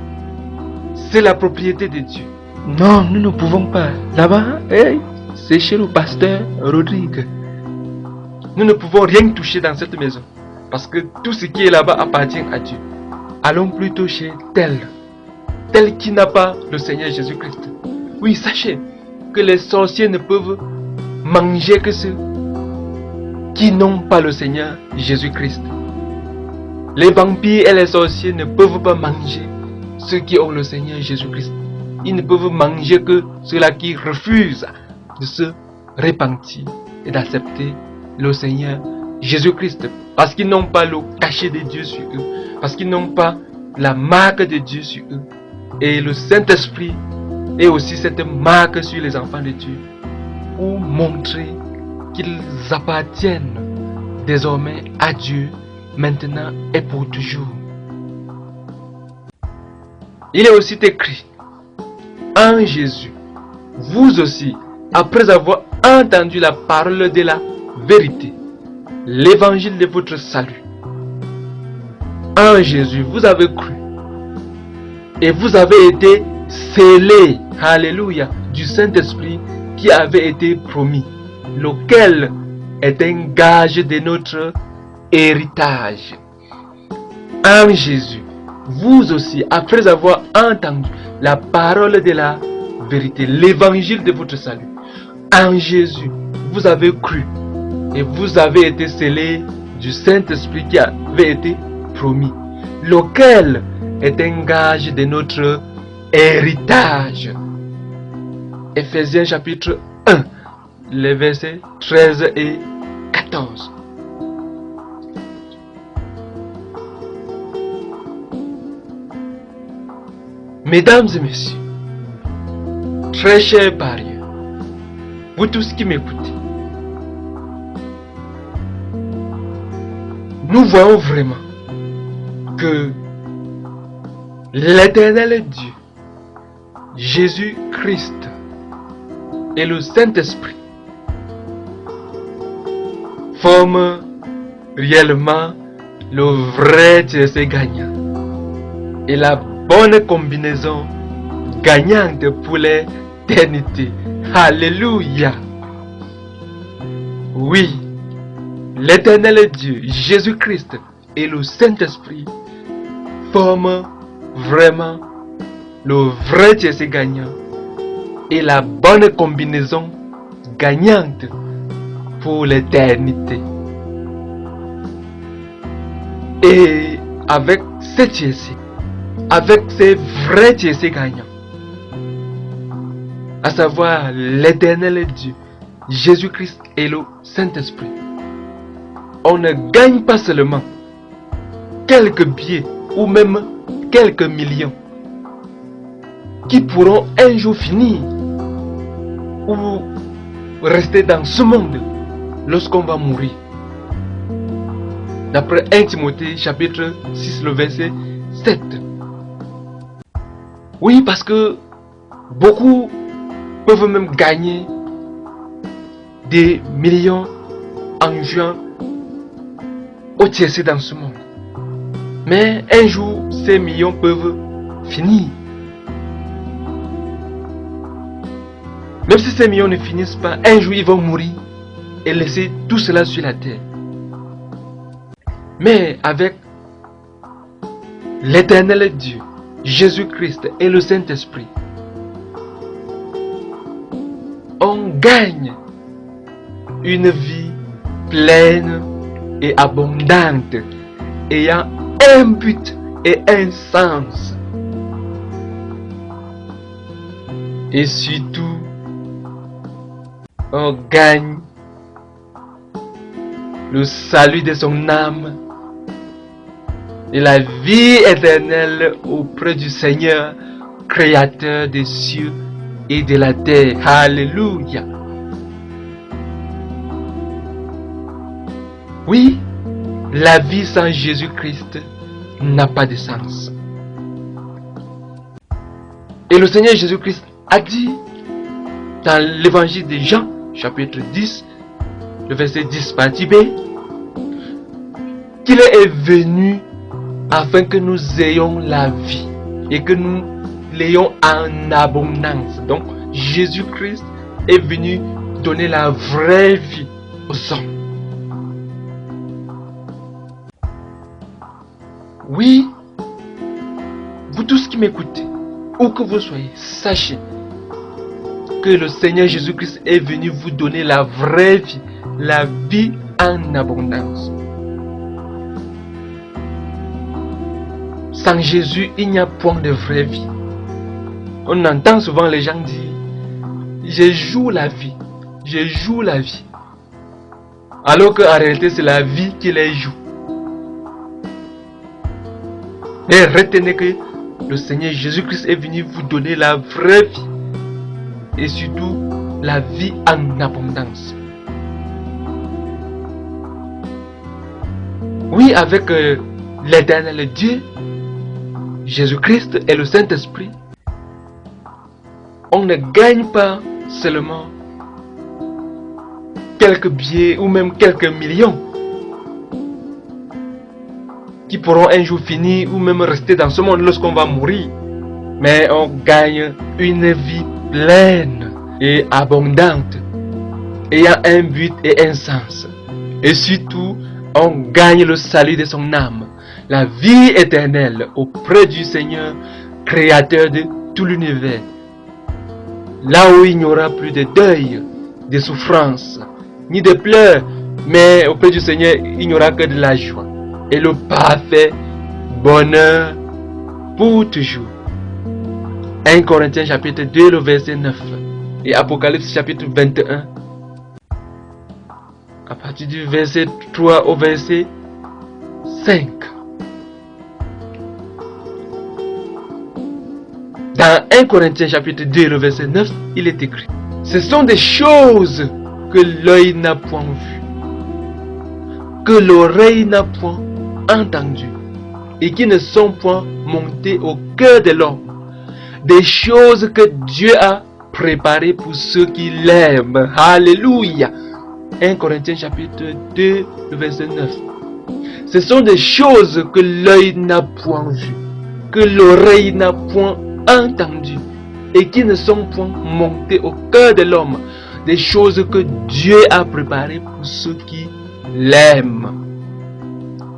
c'est la propriété de Dieu. Non, nous ne pouvons pas. Là-bas, hey, c'est chez le pasteur Rodrigue. Nous ne pouvons rien toucher dans cette maison parce que tout ce qui est là-bas appartient à Dieu. Allons plutôt chez tel qui n'a pas le Seigneur Jésus-Christ. Oui, sachez que les sorciers ne peuvent manger que ceux qui n'ont pas le Seigneur Jésus-Christ. Les vampires et les sorciers ne peuvent pas manger ceux qui ont le Seigneur Jésus-Christ. Ils ne peuvent manger que ceux-là qui refusent de se repentir et d'accepter le Seigneur Jésus-Christ. Parce qu'ils n'ont pas le cachet de Dieu sur eux. Parce qu'ils n'ont pas la marque de Dieu sur eux. Et le Saint-Esprit est aussi cette marque sur les enfants de Dieu. Pour montrer qu'ils appartiennent désormais à Dieu, maintenant et pour toujours. Il est aussi écrit en Jésus, vous aussi, après avoir entendu la parole de la vérité, l'évangile de votre salut, en Jésus, vous avez cru et vous avez été scellés, alléluia, du Saint-Esprit qui avait été promis, lequel est un gage de notre héritage. En Jésus, vous aussi, après avoir entendu la parole de la vérité, l'évangile de votre salut, en Jésus, vous avez cru et vous avez été scellés du Saint-Esprit qui avait été promis, lequel est un gage de notre héritage. Ephésiens chapitre 1, les versets 13 et 14. Mesdames et messieurs, très chers parieurs, vous tous qui m'écoutez, nous voyons vraiment que l'Éternel Dieu, Jésus-Christ et le Saint-Esprit forment réellement le vrai TSC gagnant et la bonne combinaison gagnante pour l'éternité. Alléluia. Oui, l'Éternel Dieu, Jésus-Christ et le Saint-Esprit forment vraiment le vrai TSC gagnant et la bonne combinaison gagnante pour l'éternité. Et avec ces TSC, avec ces vrais TSC gagnants, à savoir l'Éternel Dieu, Jésus-Christ et le Saint-Esprit, on ne gagne pas seulement quelques billets ou même quelques millions qui pourront un jour finir ou rester dans ce monde lorsqu'on va mourir. D'après 1 Timothée chapitre 6, le verset 7. Oui, parce que beaucoup peuvent même gagner des millions en jouant au TSC dans ce monde. Mais un jour, ces millions peuvent finir. Même si ces millions ne finissent pas, un jour ils vont mourir et laisser tout cela sur la terre. Mais avec l'Éternel Dieu, Jésus-Christ et le Saint-Esprit, on gagne une vie pleine et abondante, ayant un but et un sens. Et surtout, on gagne le salut de son âme et la vie éternelle auprès du Seigneur, créateur des cieux et de la terre. Alléluia. Oui, la vie sans Jésus-Christ n'a pas de sens. Et le Seigneur Jésus-Christ a dit dans l'évangile de Jean, chapitre 10, le verset 10, partie B, qu'il est venu afin que nous ayons la vie et que nous l'ayons en abondance. Donc, Jésus-Christ est venu donner la vraie vie aux hommes. Oui, vous tous qui m'écoutez, où que vous soyez, sachez que le Seigneur Jésus-Christ est venu vous donner la vraie vie, la vie en abondance. Sans Jésus, il n'y a point de vraie vie. On entend souvent les gens dire, je joue la vie, je joue la vie. Alors qu'en réalité, c'est la vie qui les joue. Mais retenez que le Seigneur Jésus-Christ est venu vous donner la vraie vie. Et surtout, la vie en abondance. Oui, avec l'éternel Dieu, Jésus-Christ et le Saint-Esprit, on ne gagne pas seulement quelques billets ou même quelques millions qui pourront un jour finir ou même rester dans ce monde lorsqu'on va mourir. Mais on gagne une vie pleine et abondante, ayant un but et un sens. Et surtout, on gagne le salut de son âme, la vie éternelle auprès du Seigneur, créateur de tout l'univers. Là où il n'y aura plus de deuil, de souffrance, ni de pleurs, mais auprès du Seigneur, il n'y aura que de la joie et le parfait bonheur pour toujours. 1 Corinthiens chapitre 2, le verset 9 et Apocalypse chapitre 21, à partir du verset 3 au verset 5. Dans 1 Corinthiens chapitre 2, le verset 9, il est écrit: ce sont des choses que l'œil n'a point vues, que l'oreille n'a point entendues, et qui ne sont point montées au cœur de l'homme. Des choses que Dieu a préparées pour ceux qui l'aiment. Alléluia. 1 Corinthiens chapitre 2, le verset 9. Ce sont des choses que l'œil n'a point vues, que l'oreille n'a point entendues, et qui ne sont point montées au cœur de l'homme. Des choses que Dieu a préparées pour ceux qui l'aiment.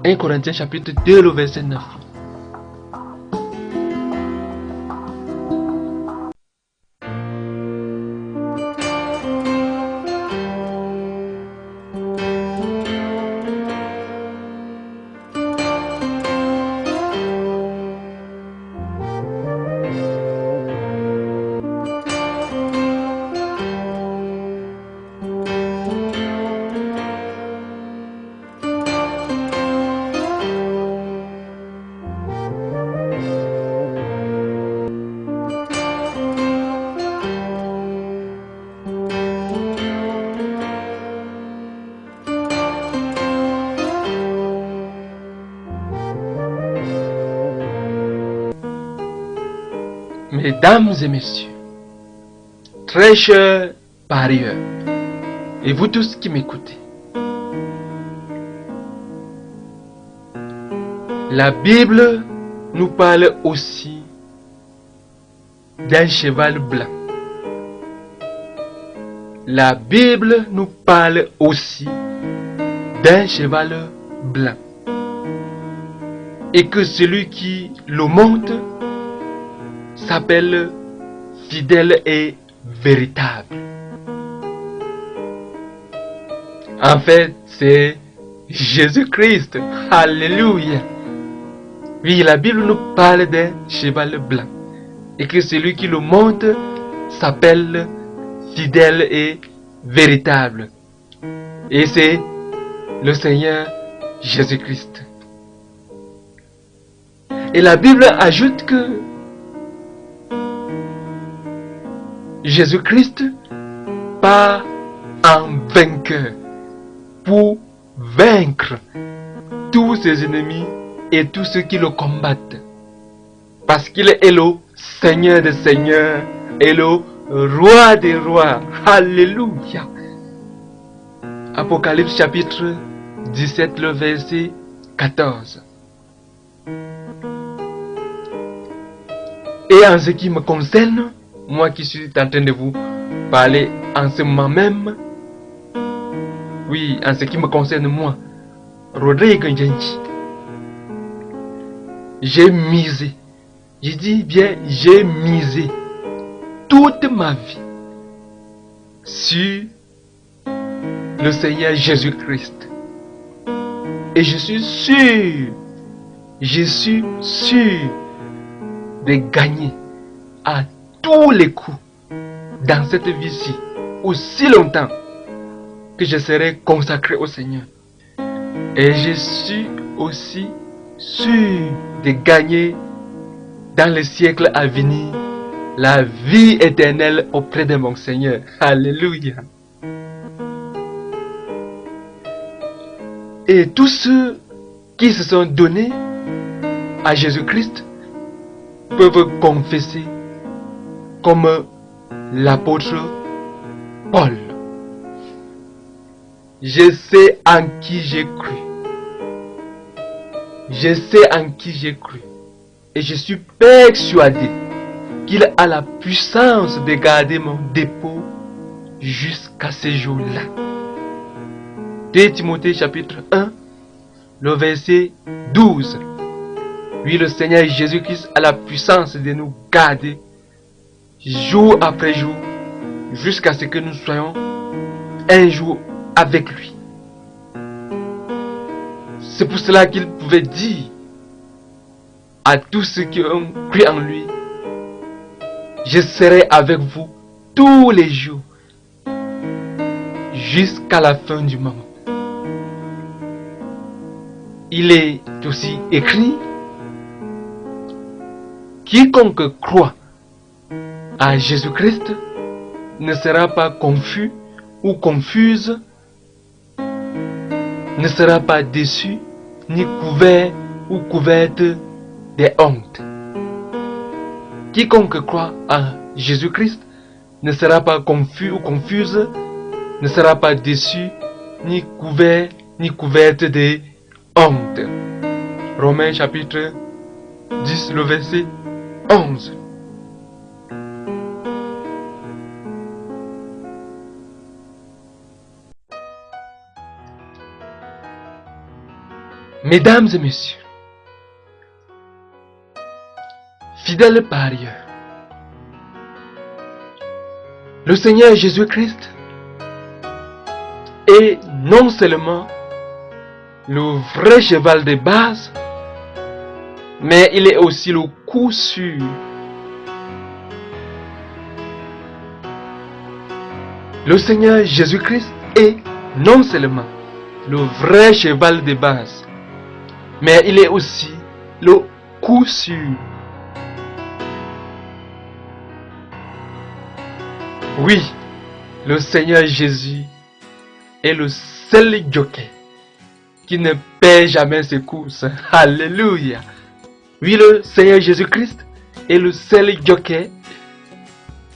1 Corinthiens chapitre 2, le verset 9. Mesdames et messieurs, très chers parieurs, et vous tous qui m'écoutez, la Bible nous parle aussi d'un cheval blanc. La Bible nous parle aussi d'un cheval blanc. Et que celui qui le monte s'appelle fidèle et véritable. En fait, c'est Jésus-Christ. Alléluia. Oui, la Bible nous parle d'un cheval blanc. Et que celui qui le monte s'appelle fidèle et véritable. Et c'est le Seigneur Jésus-Christ. Et la Bible ajoute que Jésus-Christ part en vainqueur pour vaincre tous ses ennemis et tous ceux qui le combattent. Parce qu'il est le Seigneur des Seigneurs et le Roi des Rois. Alléluia. Apocalypse chapitre 17, le verset 14. Et en ce qui me concerne, moi qui suis en train de vous parler en ce moment même, oui, en ce qui me concerne moi, Rodrigue Njenji, j'ai misé, je dis bien j'ai misé toute ma vie sur le Seigneur Jésus-Christ. Et je suis sûr de gagner à tous les coups dans cette vie-ci, aussi longtemps que je serai consacré au Seigneur. Et je suis aussi sûr de gagner dans les siècles à venir la vie éternelle auprès de mon Seigneur. Alléluia. Et tous ceux qui se sont donnés à Jésus-Christ peuvent confesser comme l'apôtre Paul: je sais en qui j'ai cru. Je sais en qui j'ai cru. Et je suis persuadé qu'il a la puissance de garder mon dépôt jusqu'à ce jour-là. 2 Timothée chapitre 1, le verset 12. Oui, le Seigneur Jésus-Christ a la puissance de nous garder jour après jour jusqu'à ce que nous soyons un jour avec lui. C'est pour cela qu'il pouvait dire à tous ceux qui ont cru en lui: je serai avec vous tous les jours jusqu'à la fin du monde. Il est aussi écrit: quiconque croit à Jésus-Christ ne sera pas confus ou confuse, ne sera pas déçu, ni couvert ou couverte de honte. Quiconque croit à Jésus-Christ ne sera pas confus ou confuse, ne sera pas déçu, ni couvert, ni couverte de honte. Romains chapitre 10, le verset 11. Mesdames et messieurs, fidèles parieurs, le Seigneur Jésus-Christ est non seulement le vrai cheval de base, mais il est aussi le coup sûr. Le Seigneur Jésus-Christ est non seulement le vrai cheval de base, mais il est aussi le coup sûr. Oui, le Seigneur Jésus est le seul jockey qui ne perd jamais ses courses. Alléluia. Oui, le Seigneur Jésus-Christ est le seul jockey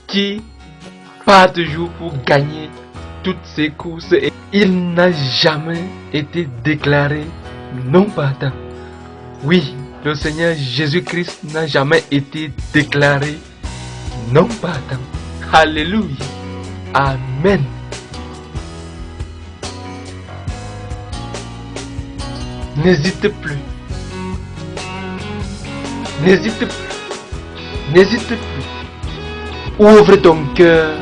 qui part toujours pour gagner toutes ses courses. Et il n'a jamais été déclaré non partant. Oui, le Seigneur Jésus-Christ n'a jamais été déclaré non partant. Alléluia. Amen. N'hésite plus. N'hésite plus. N'hésite plus. Ouvre ton cœur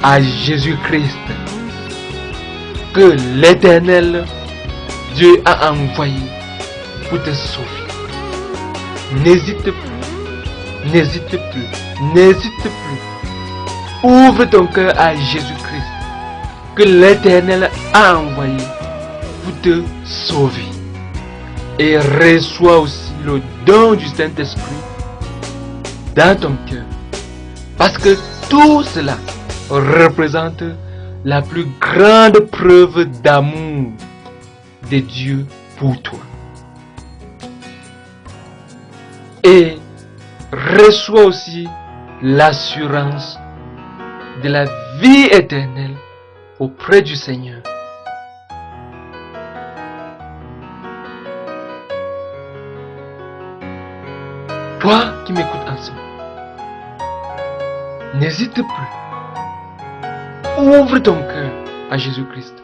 à Jésus-Christ, que l'Éternel Dieu a envoyé pour te sauver. N'hésite plus. N'hésite plus. N'hésite plus. Ouvre ton cœur à Jésus-Christ, que l'Éternel a envoyé pour te sauver. Et reçois aussi le don du Saint-Esprit dans ton cœur. Parce que tout cela représente la plus grande preuve d'amour de Dieu pour toi. Et reçois aussi l'assurance de la vie éternelle auprès du Seigneur. Toi qui m'écoutes en ce moment, n'hésite plus. Ouvre ton cœur à Jésus-Christ,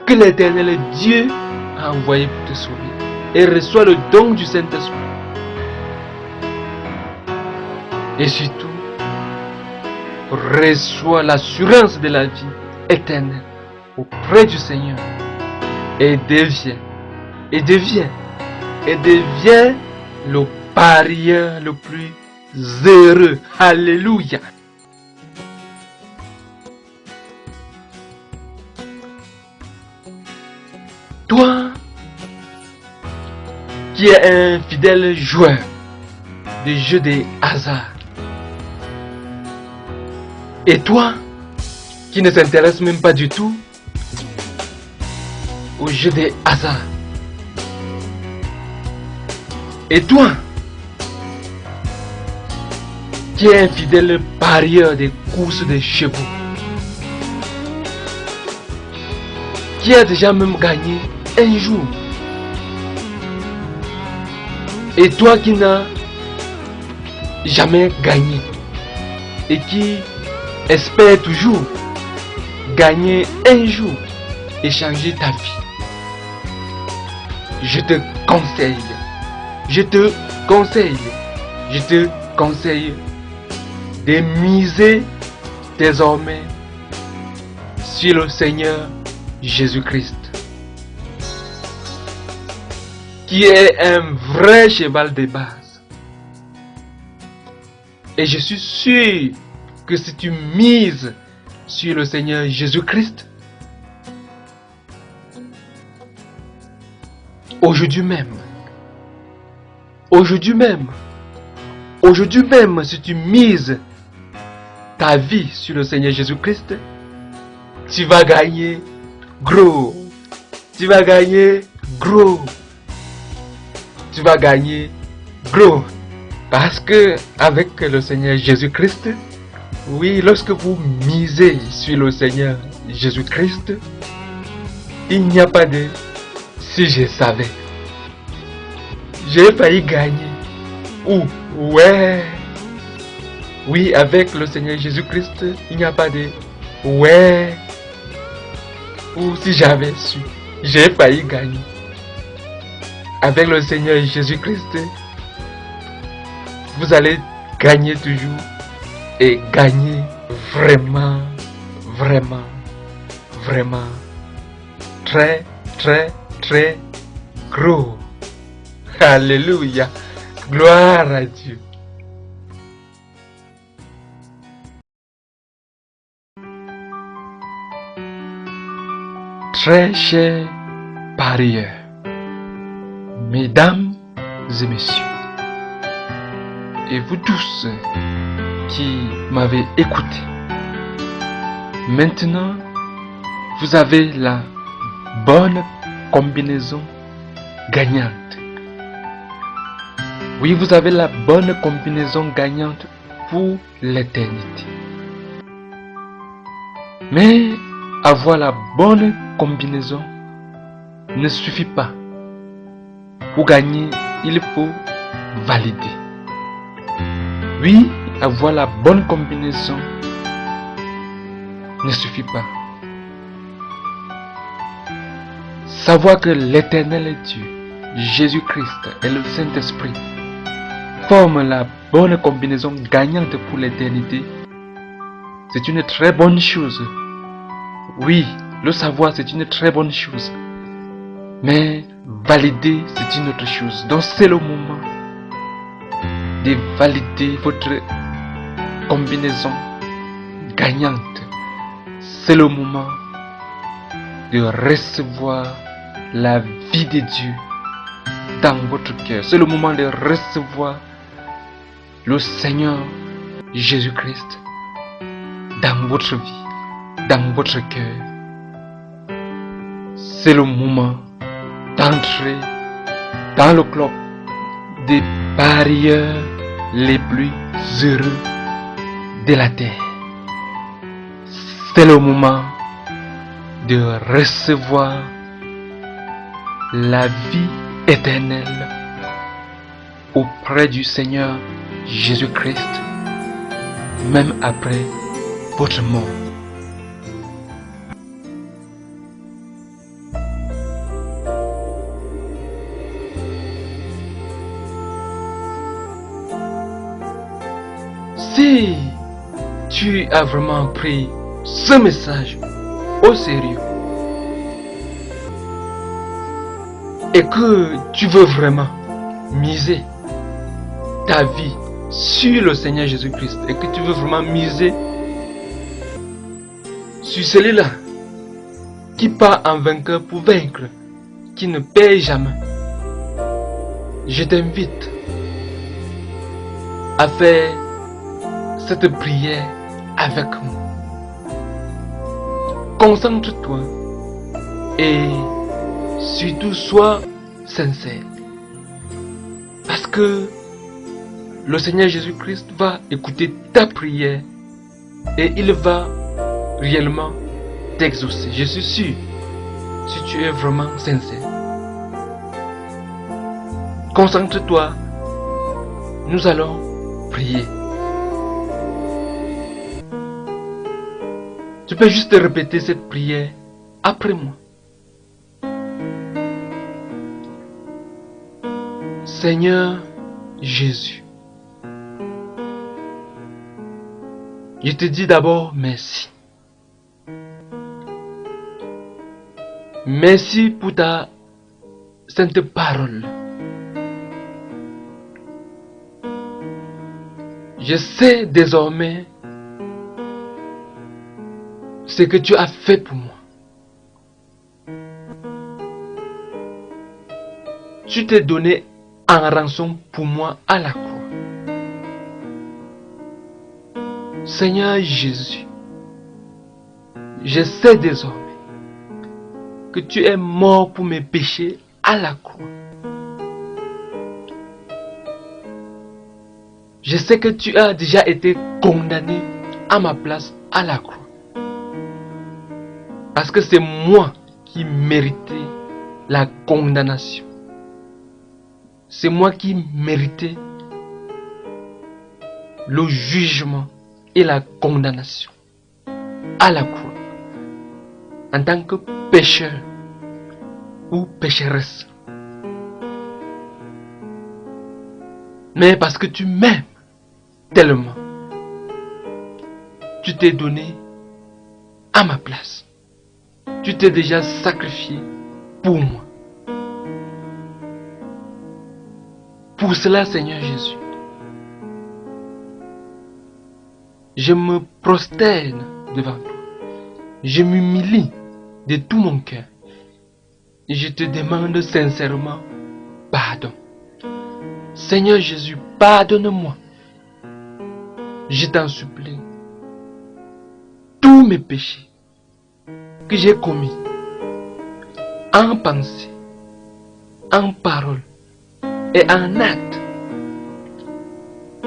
que l'Éternel Dieu a envoyé pour te sauver, et reçois le don du Saint-Esprit. Et surtout, reçois l'assurance de la vie éternelle auprès du Seigneur et deviens le parieur le plus heureux. Alléluia. Toi qui es un fidèle joueur de jeux de hasard, et toi qui ne s'intéresse même pas du tout aux jeux de hasard, et toi qui es un fidèle parieur des courses de chevaux, qui a déjà même gagné un jour, et toi qui n'as jamais gagné et qui espère toujours gagner un jour et changer ta vie, je te conseille de miser désormais sur le Seigneur Jésus-Christ, qui est un vrai cheval de base. Et je suis sûr que si tu mises sur le Seigneur Jésus-Christ, aujourd'hui même, si tu mises ta vie sur le Seigneur Jésus-Christ, tu vas gagner gros. Tu vas gagner gros. Parce que avec le Seigneur Jésus-Christ, oui, lorsque vous misez sur le Seigneur Jésus-Christ, il n'y a pas de si je savais. J'ai failli gagner. Ouais. Oui, avec le Seigneur Jésus-Christ, il n'y a pas de ouais. Ou si j'avais su, j'ai failli gagner. Avec le Seigneur Jésus-Christ, vous allez gagner toujours et gagner vraiment très gros. Alléluia. Gloire à Dieu. Très chers parieurs, mesdames et messieurs, et vous tous qui m'avez écouté, maintenant vous avez la bonne combinaison gagnante. Oui, vous avez la bonne combinaison gagnante pour l'éternité. Mais avoir la bonne combinaison ne suffit pas. Pour gagner, il faut valider. Oui, avoir la bonne combinaison ne suffit pas. Savoir que l'Éternel Dieu, Jésus-Christ et le Saint-Esprit forment la bonne combinaison gagnante pour l'éternité, c'est une très bonne chose. Oui, le savoir c'est une très bonne chose. Mais valider c'est une autre chose. Donc c'est le moment de valider votre combinaison gagnante. C'est le moment de recevoir la vie de Dieu dans votre cœur. C'est le moment de recevoir le Seigneur Jésus-Christ dans votre vie, dans votre cœur. C'est le moment d'entrer dans le club des parieurs les plus heureux de la terre. C'est le moment de recevoir la vie éternelle auprès du Seigneur Jésus-Christ, même après votre mort. Si tu as vraiment pris ce message au sérieux et que tu veux vraiment miser ta vie sur le Seigneur Jésus-Christ et que tu veux vraiment miser sur celui-là qui part en vainqueur pour vaincre, qui ne paie jamais, je t'invite à faire cette prière avec moi. Concentre-toi et surtout sois sincère. Parce que le Seigneur Jésus-Christ va écouter ta prière et il va réellement t'exaucer. Je suis sûr, si tu es vraiment sincère. Concentre-toi, nous allons prier. Tu peux juste répéter cette prière après moi. Seigneur Jésus, je te dis d'abord merci. Merci pour ta sainte parole. Je sais désormais ce que tu as fait pour moi. Tu t'es donné en rançon pour moi à la croix. Seigneur Jésus, je sais désormais que tu es mort pour mes péchés à la croix. Je sais que tu as déjà été condamné à ma place à la croix. Parce que c'est moi qui méritais la condamnation. C'est moi qui méritais le jugement et la condamnation à la croix. En tant que pécheur ou pécheresse. Mais parce que tu m'aimes tellement, tu t'es donné à ma place. Tu t'es déjà sacrifié pour moi. Pour cela, Seigneur Jésus, je me prosterne devant toi. Je m'humilie de tout mon cœur. Et je te demande sincèrement pardon. Seigneur Jésus, pardonne-moi. Je t'en supplie. Tous mes péchés que j'ai commis en pensée, en parole et en acte.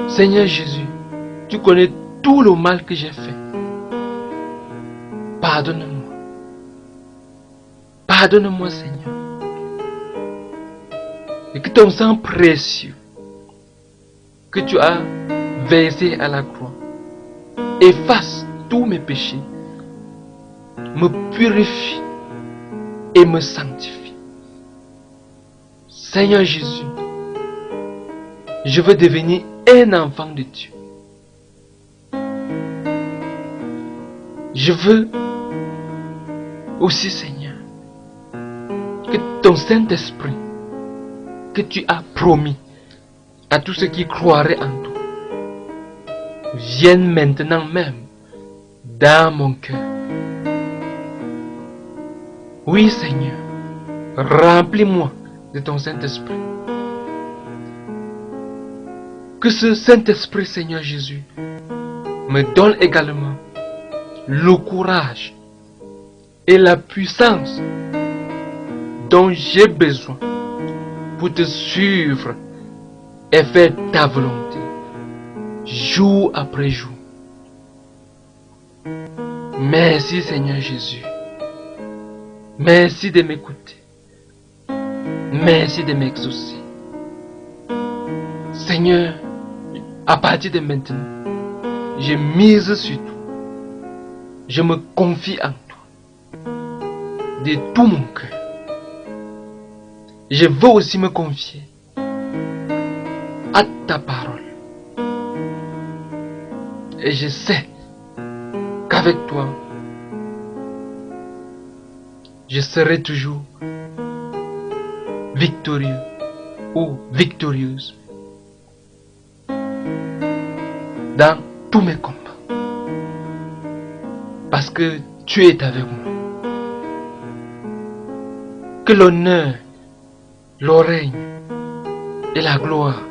Seigneur Jésus, tu connais tout le mal que j'ai fait. Pardonne-moi. Pardonne-moi, Seigneur. Et que ton sang précieux que tu as versé à la croix efface tous mes péchés, me purifie et me sanctifie. Seigneur Jésus, je veux devenir un enfant de Dieu. Je veux aussi, Seigneur, que ton Saint-Esprit que tu as promis à tous ceux qui croiraient en toi vienne maintenant même dans mon cœur. Oui, Seigneur, remplis-moi de ton Saint-Esprit. Que ce Saint-Esprit, Seigneur Jésus, me donne également le courage et la puissance dont j'ai besoin pour te suivre et faire ta volonté, jour après jour. Merci, Seigneur Jésus. Merci de m'écouter. Merci de m'exaucer. Seigneur, à partir de maintenant, je mise sur toi. Je me confie en toi. De tout mon cœur. Je veux aussi me confier à ta parole. Et je sais qu'avec toi, je serai toujours victorieux ou victorieuse dans tous mes combats. Parce que tu es avec moi. Que l'honneur, le règne et la gloire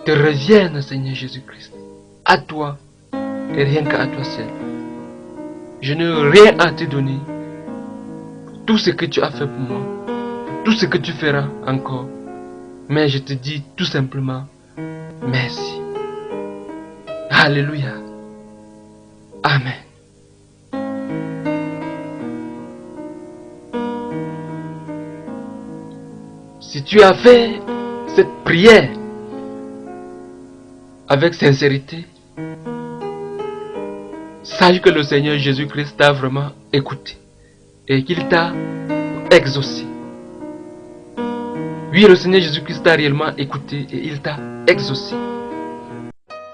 te reviennent, Seigneur Jésus-Christ. À toi et rien qu'à toi seul. Je n'ai rien à te donner. Tout ce que tu as fait pour moi, tout ce que tu feras encore. Mais je te dis tout simplement merci. Alléluia. Amen. Si tu as fait cette prière avec sincérité, sache que le Seigneur Jésus-Christ t'a vraiment écouté et qu'il t'a exaucé. Oui, le Seigneur Jésus-Christ t'a réellement écouté et il t'a exaucé.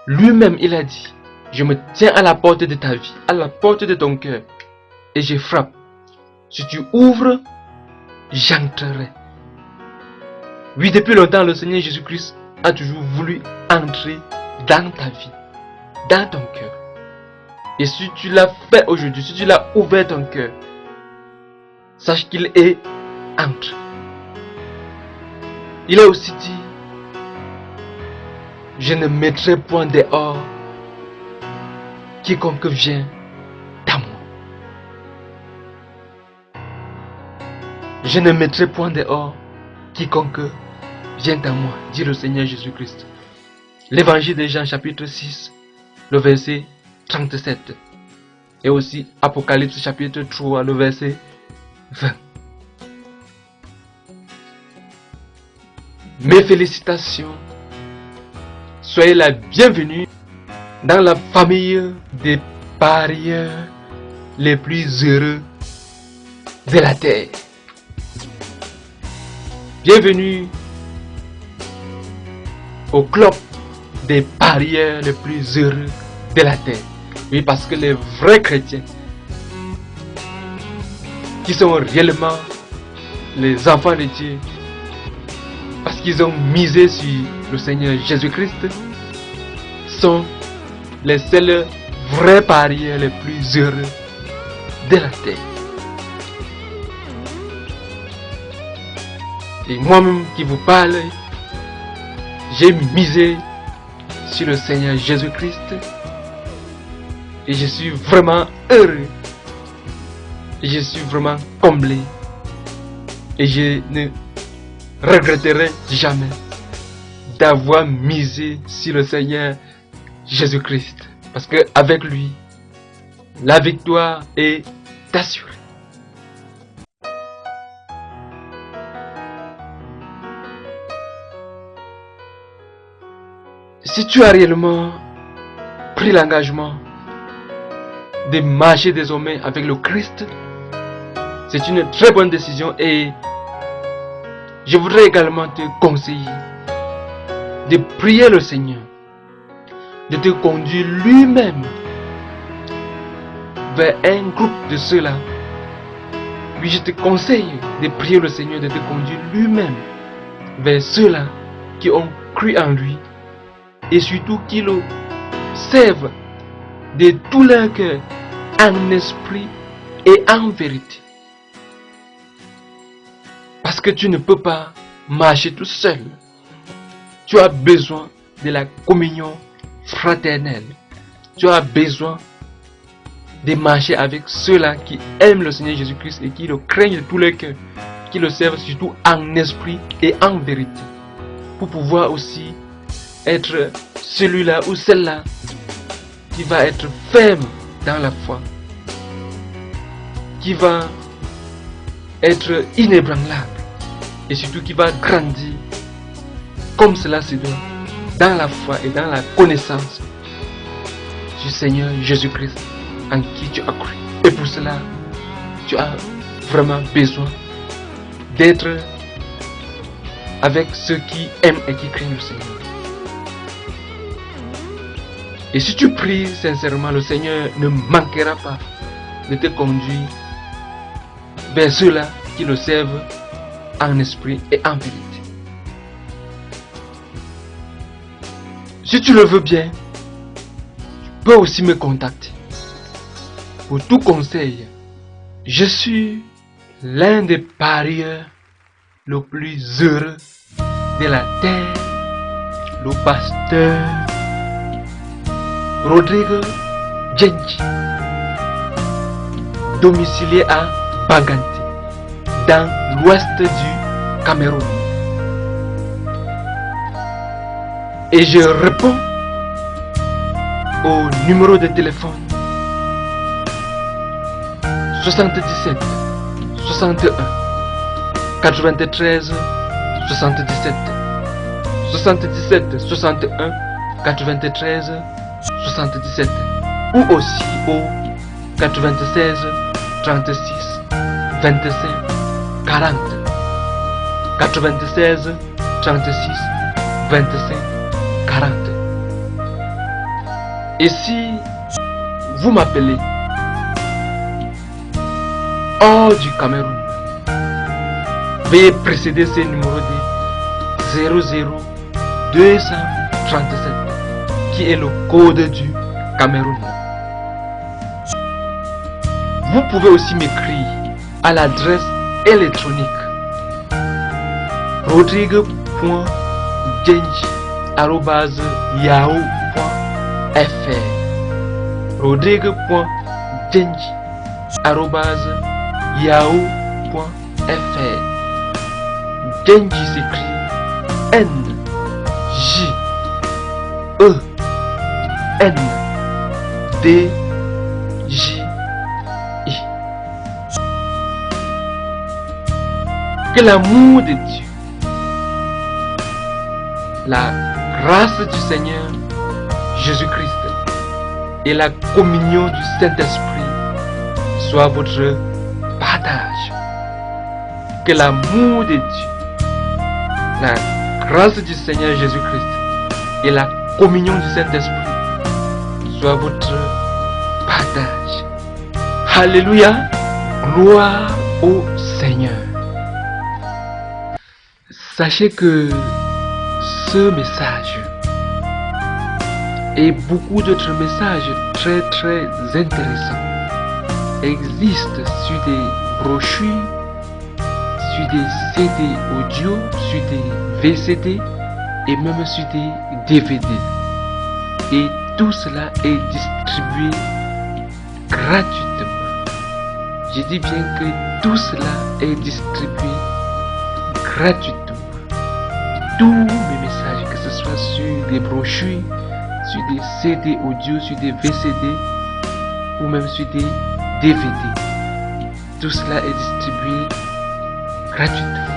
Lui-même, il a dit, je me tiens à la porte de ta vie, à la porte de ton cœur, et je frappe. Si tu ouvres, j'entrerai. Oui, depuis longtemps, le Seigneur Jésus-Christ a toujours voulu entrer dans ta vie, dans ton cœur. Et si tu l'as fait aujourd'hui, si tu l'as ouvert ton cœur, sache qu'il est entré. Il a aussi dit, je ne mettrai point dehors quiconque vient à moi. Je ne mettrai point dehors quiconque vient à moi, dit le Seigneur Jésus-Christ. L'évangile de Jean chapitre 6, le verset 37. Et aussi Apocalypse chapitre 3, le verset 20. Mes félicitations. Soyez la bienvenue dans la famille des parieurs les plus heureux de la terre. Bienvenue au club des parieurs les plus heureux de la terre. Oui, parce que les vrais chrétiens, qui sont réellement les enfants de Dieu, parce qu'ils ont misé sur le Seigneur Jésus-Christ, sont les seuls vrais parieurs les plus heureux de la terre. Et moi-même qui vous parle, j'ai misé sur le Seigneur Jésus-Christ et je suis vraiment heureux et je suis vraiment comblé et je ne regretterai jamais d'avoir misé sur le Seigneur Jésus-Christ, parce que avec lui la victoire est assurée. Si tu as réellement pris l'engagement de marcher désormais avec le Christ, c'est une très bonne décision et je voudrais également te conseiller de prier le Seigneur, de te conduire lui-même vers un groupe de ceux-là. Oui, je te conseille de prier le Seigneur, de te conduire lui-même vers ceux-là qui ont cru en lui et surtout qui le servent de tout leur cœur, en esprit et en vérité. Parce que tu ne peux pas marcher tout seul. Tu as besoin de la communion fraternelle. Tu as besoin de marcher avec ceux-là qui aiment le Seigneur Jésus-Christ et qui le craignent de tout leur cœur, qui le servent surtout en esprit et en vérité, pour pouvoir aussi être celui-là ou celle-là qui va être ferme dans la foi, qui va être inébranlable et surtout qui va grandir comme cela se doit dans la foi et dans la connaissance du Seigneur Jésus-Christ en qui tu as cru. Et pour cela, tu as vraiment besoin d'être avec ceux qui aiment et qui craignent le Seigneur. Et si tu pries sincèrement, le Seigneur ne manquera pas de te conduire vers ceux-là qui le servent en esprit et en vérité. Si tu le veux bien, tu peux aussi me contacter. Pour tout conseil, je suis l'un des parieurs le plus heureux de la terre, le pasteur Rodrigue Djenji, domicilié à Baganté, dans l'ouest du Cameroun. Et je réponds au numéro de téléphone 77 61 93 77 77 61 93 77 ou aussi au 96 36 25 40 96 36 25 40. Et si vous m'appelez hors du Cameroun, veuillez précéder ce numéro de 00237 qui est le code du Cameroun. Vous pouvez aussi m'écrire à l'adresse électronique rodrigue.djenji@yahoo.fr rodrigue.djenji@yahoo.fr. Djenji s'écrit N-J-E-N-D-J-I. Que l'amour de Dieu, la grâce du Seigneur Jésus-Christ et la communion du Saint-Esprit soient votre partage. Que l'amour de Dieu, la grâce du Seigneur Jésus-Christ et la communion du Saint-Esprit soient votre partage. Alléluia, gloire au Seigneur. Sachez que ce message et beaucoup d'autres messages très intéressants existent sur des brochures, sur des CD audio, sur des VCD et même sur des DVD. Et tout cela est distribué gratuitement. Je dis bien que tout cela est distribué gratuitement. Tous mes messages, que ce soit sur des brochures, sur des CD audio, sur des VCD ou même sur des DVD, tout cela est distribué gratuitement.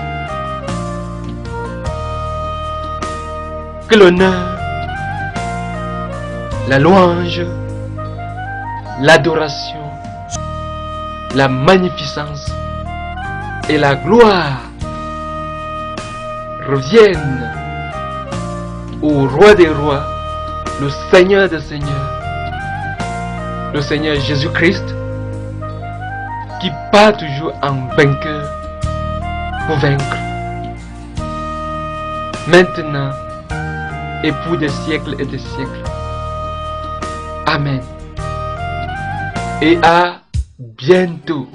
Que l'honneur, la louange, l'adoration, la magnificence et la gloire reviennent au roi des rois, le Seigneur des seigneurs, le Seigneur Jésus-Christ, qui part toujours en vainqueur pour vaincre, maintenant et pour des siècles et des siècles. Amen. Et à bientôt.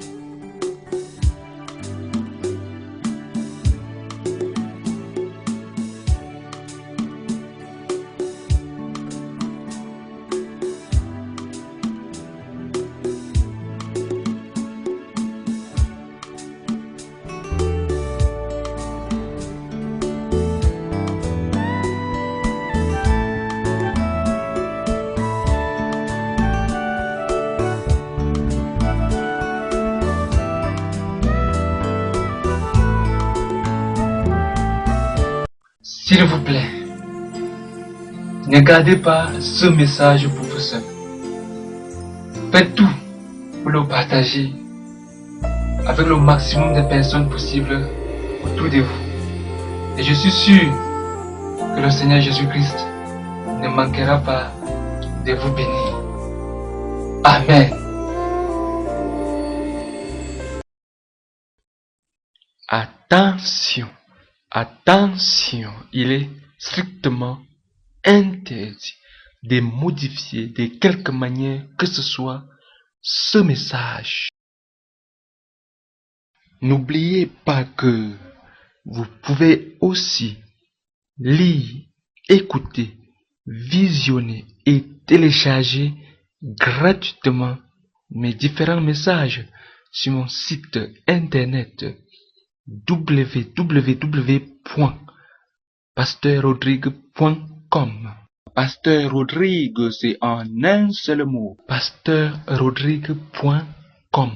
S'il vous plaît, ne gardez pas ce message pour vous seul. Faites tout pour le partager avec le maximum de personnes possibles autour de vous. Et je suis sûr que le Seigneur Jésus-Christ ne manquera pas de vous bénir. Amen. Attention, attention, il est strictement interdit de modifier de quelque manière que ce soit ce message. N'oubliez pas que vous pouvez aussi lire, écouter, visionner et télécharger gratuitement mes différents messages sur mon site internet www.pasteur-rodrigue.com. Pasteur Rodrigue, c'est en un seul mot. pasteur-rodrigue.com.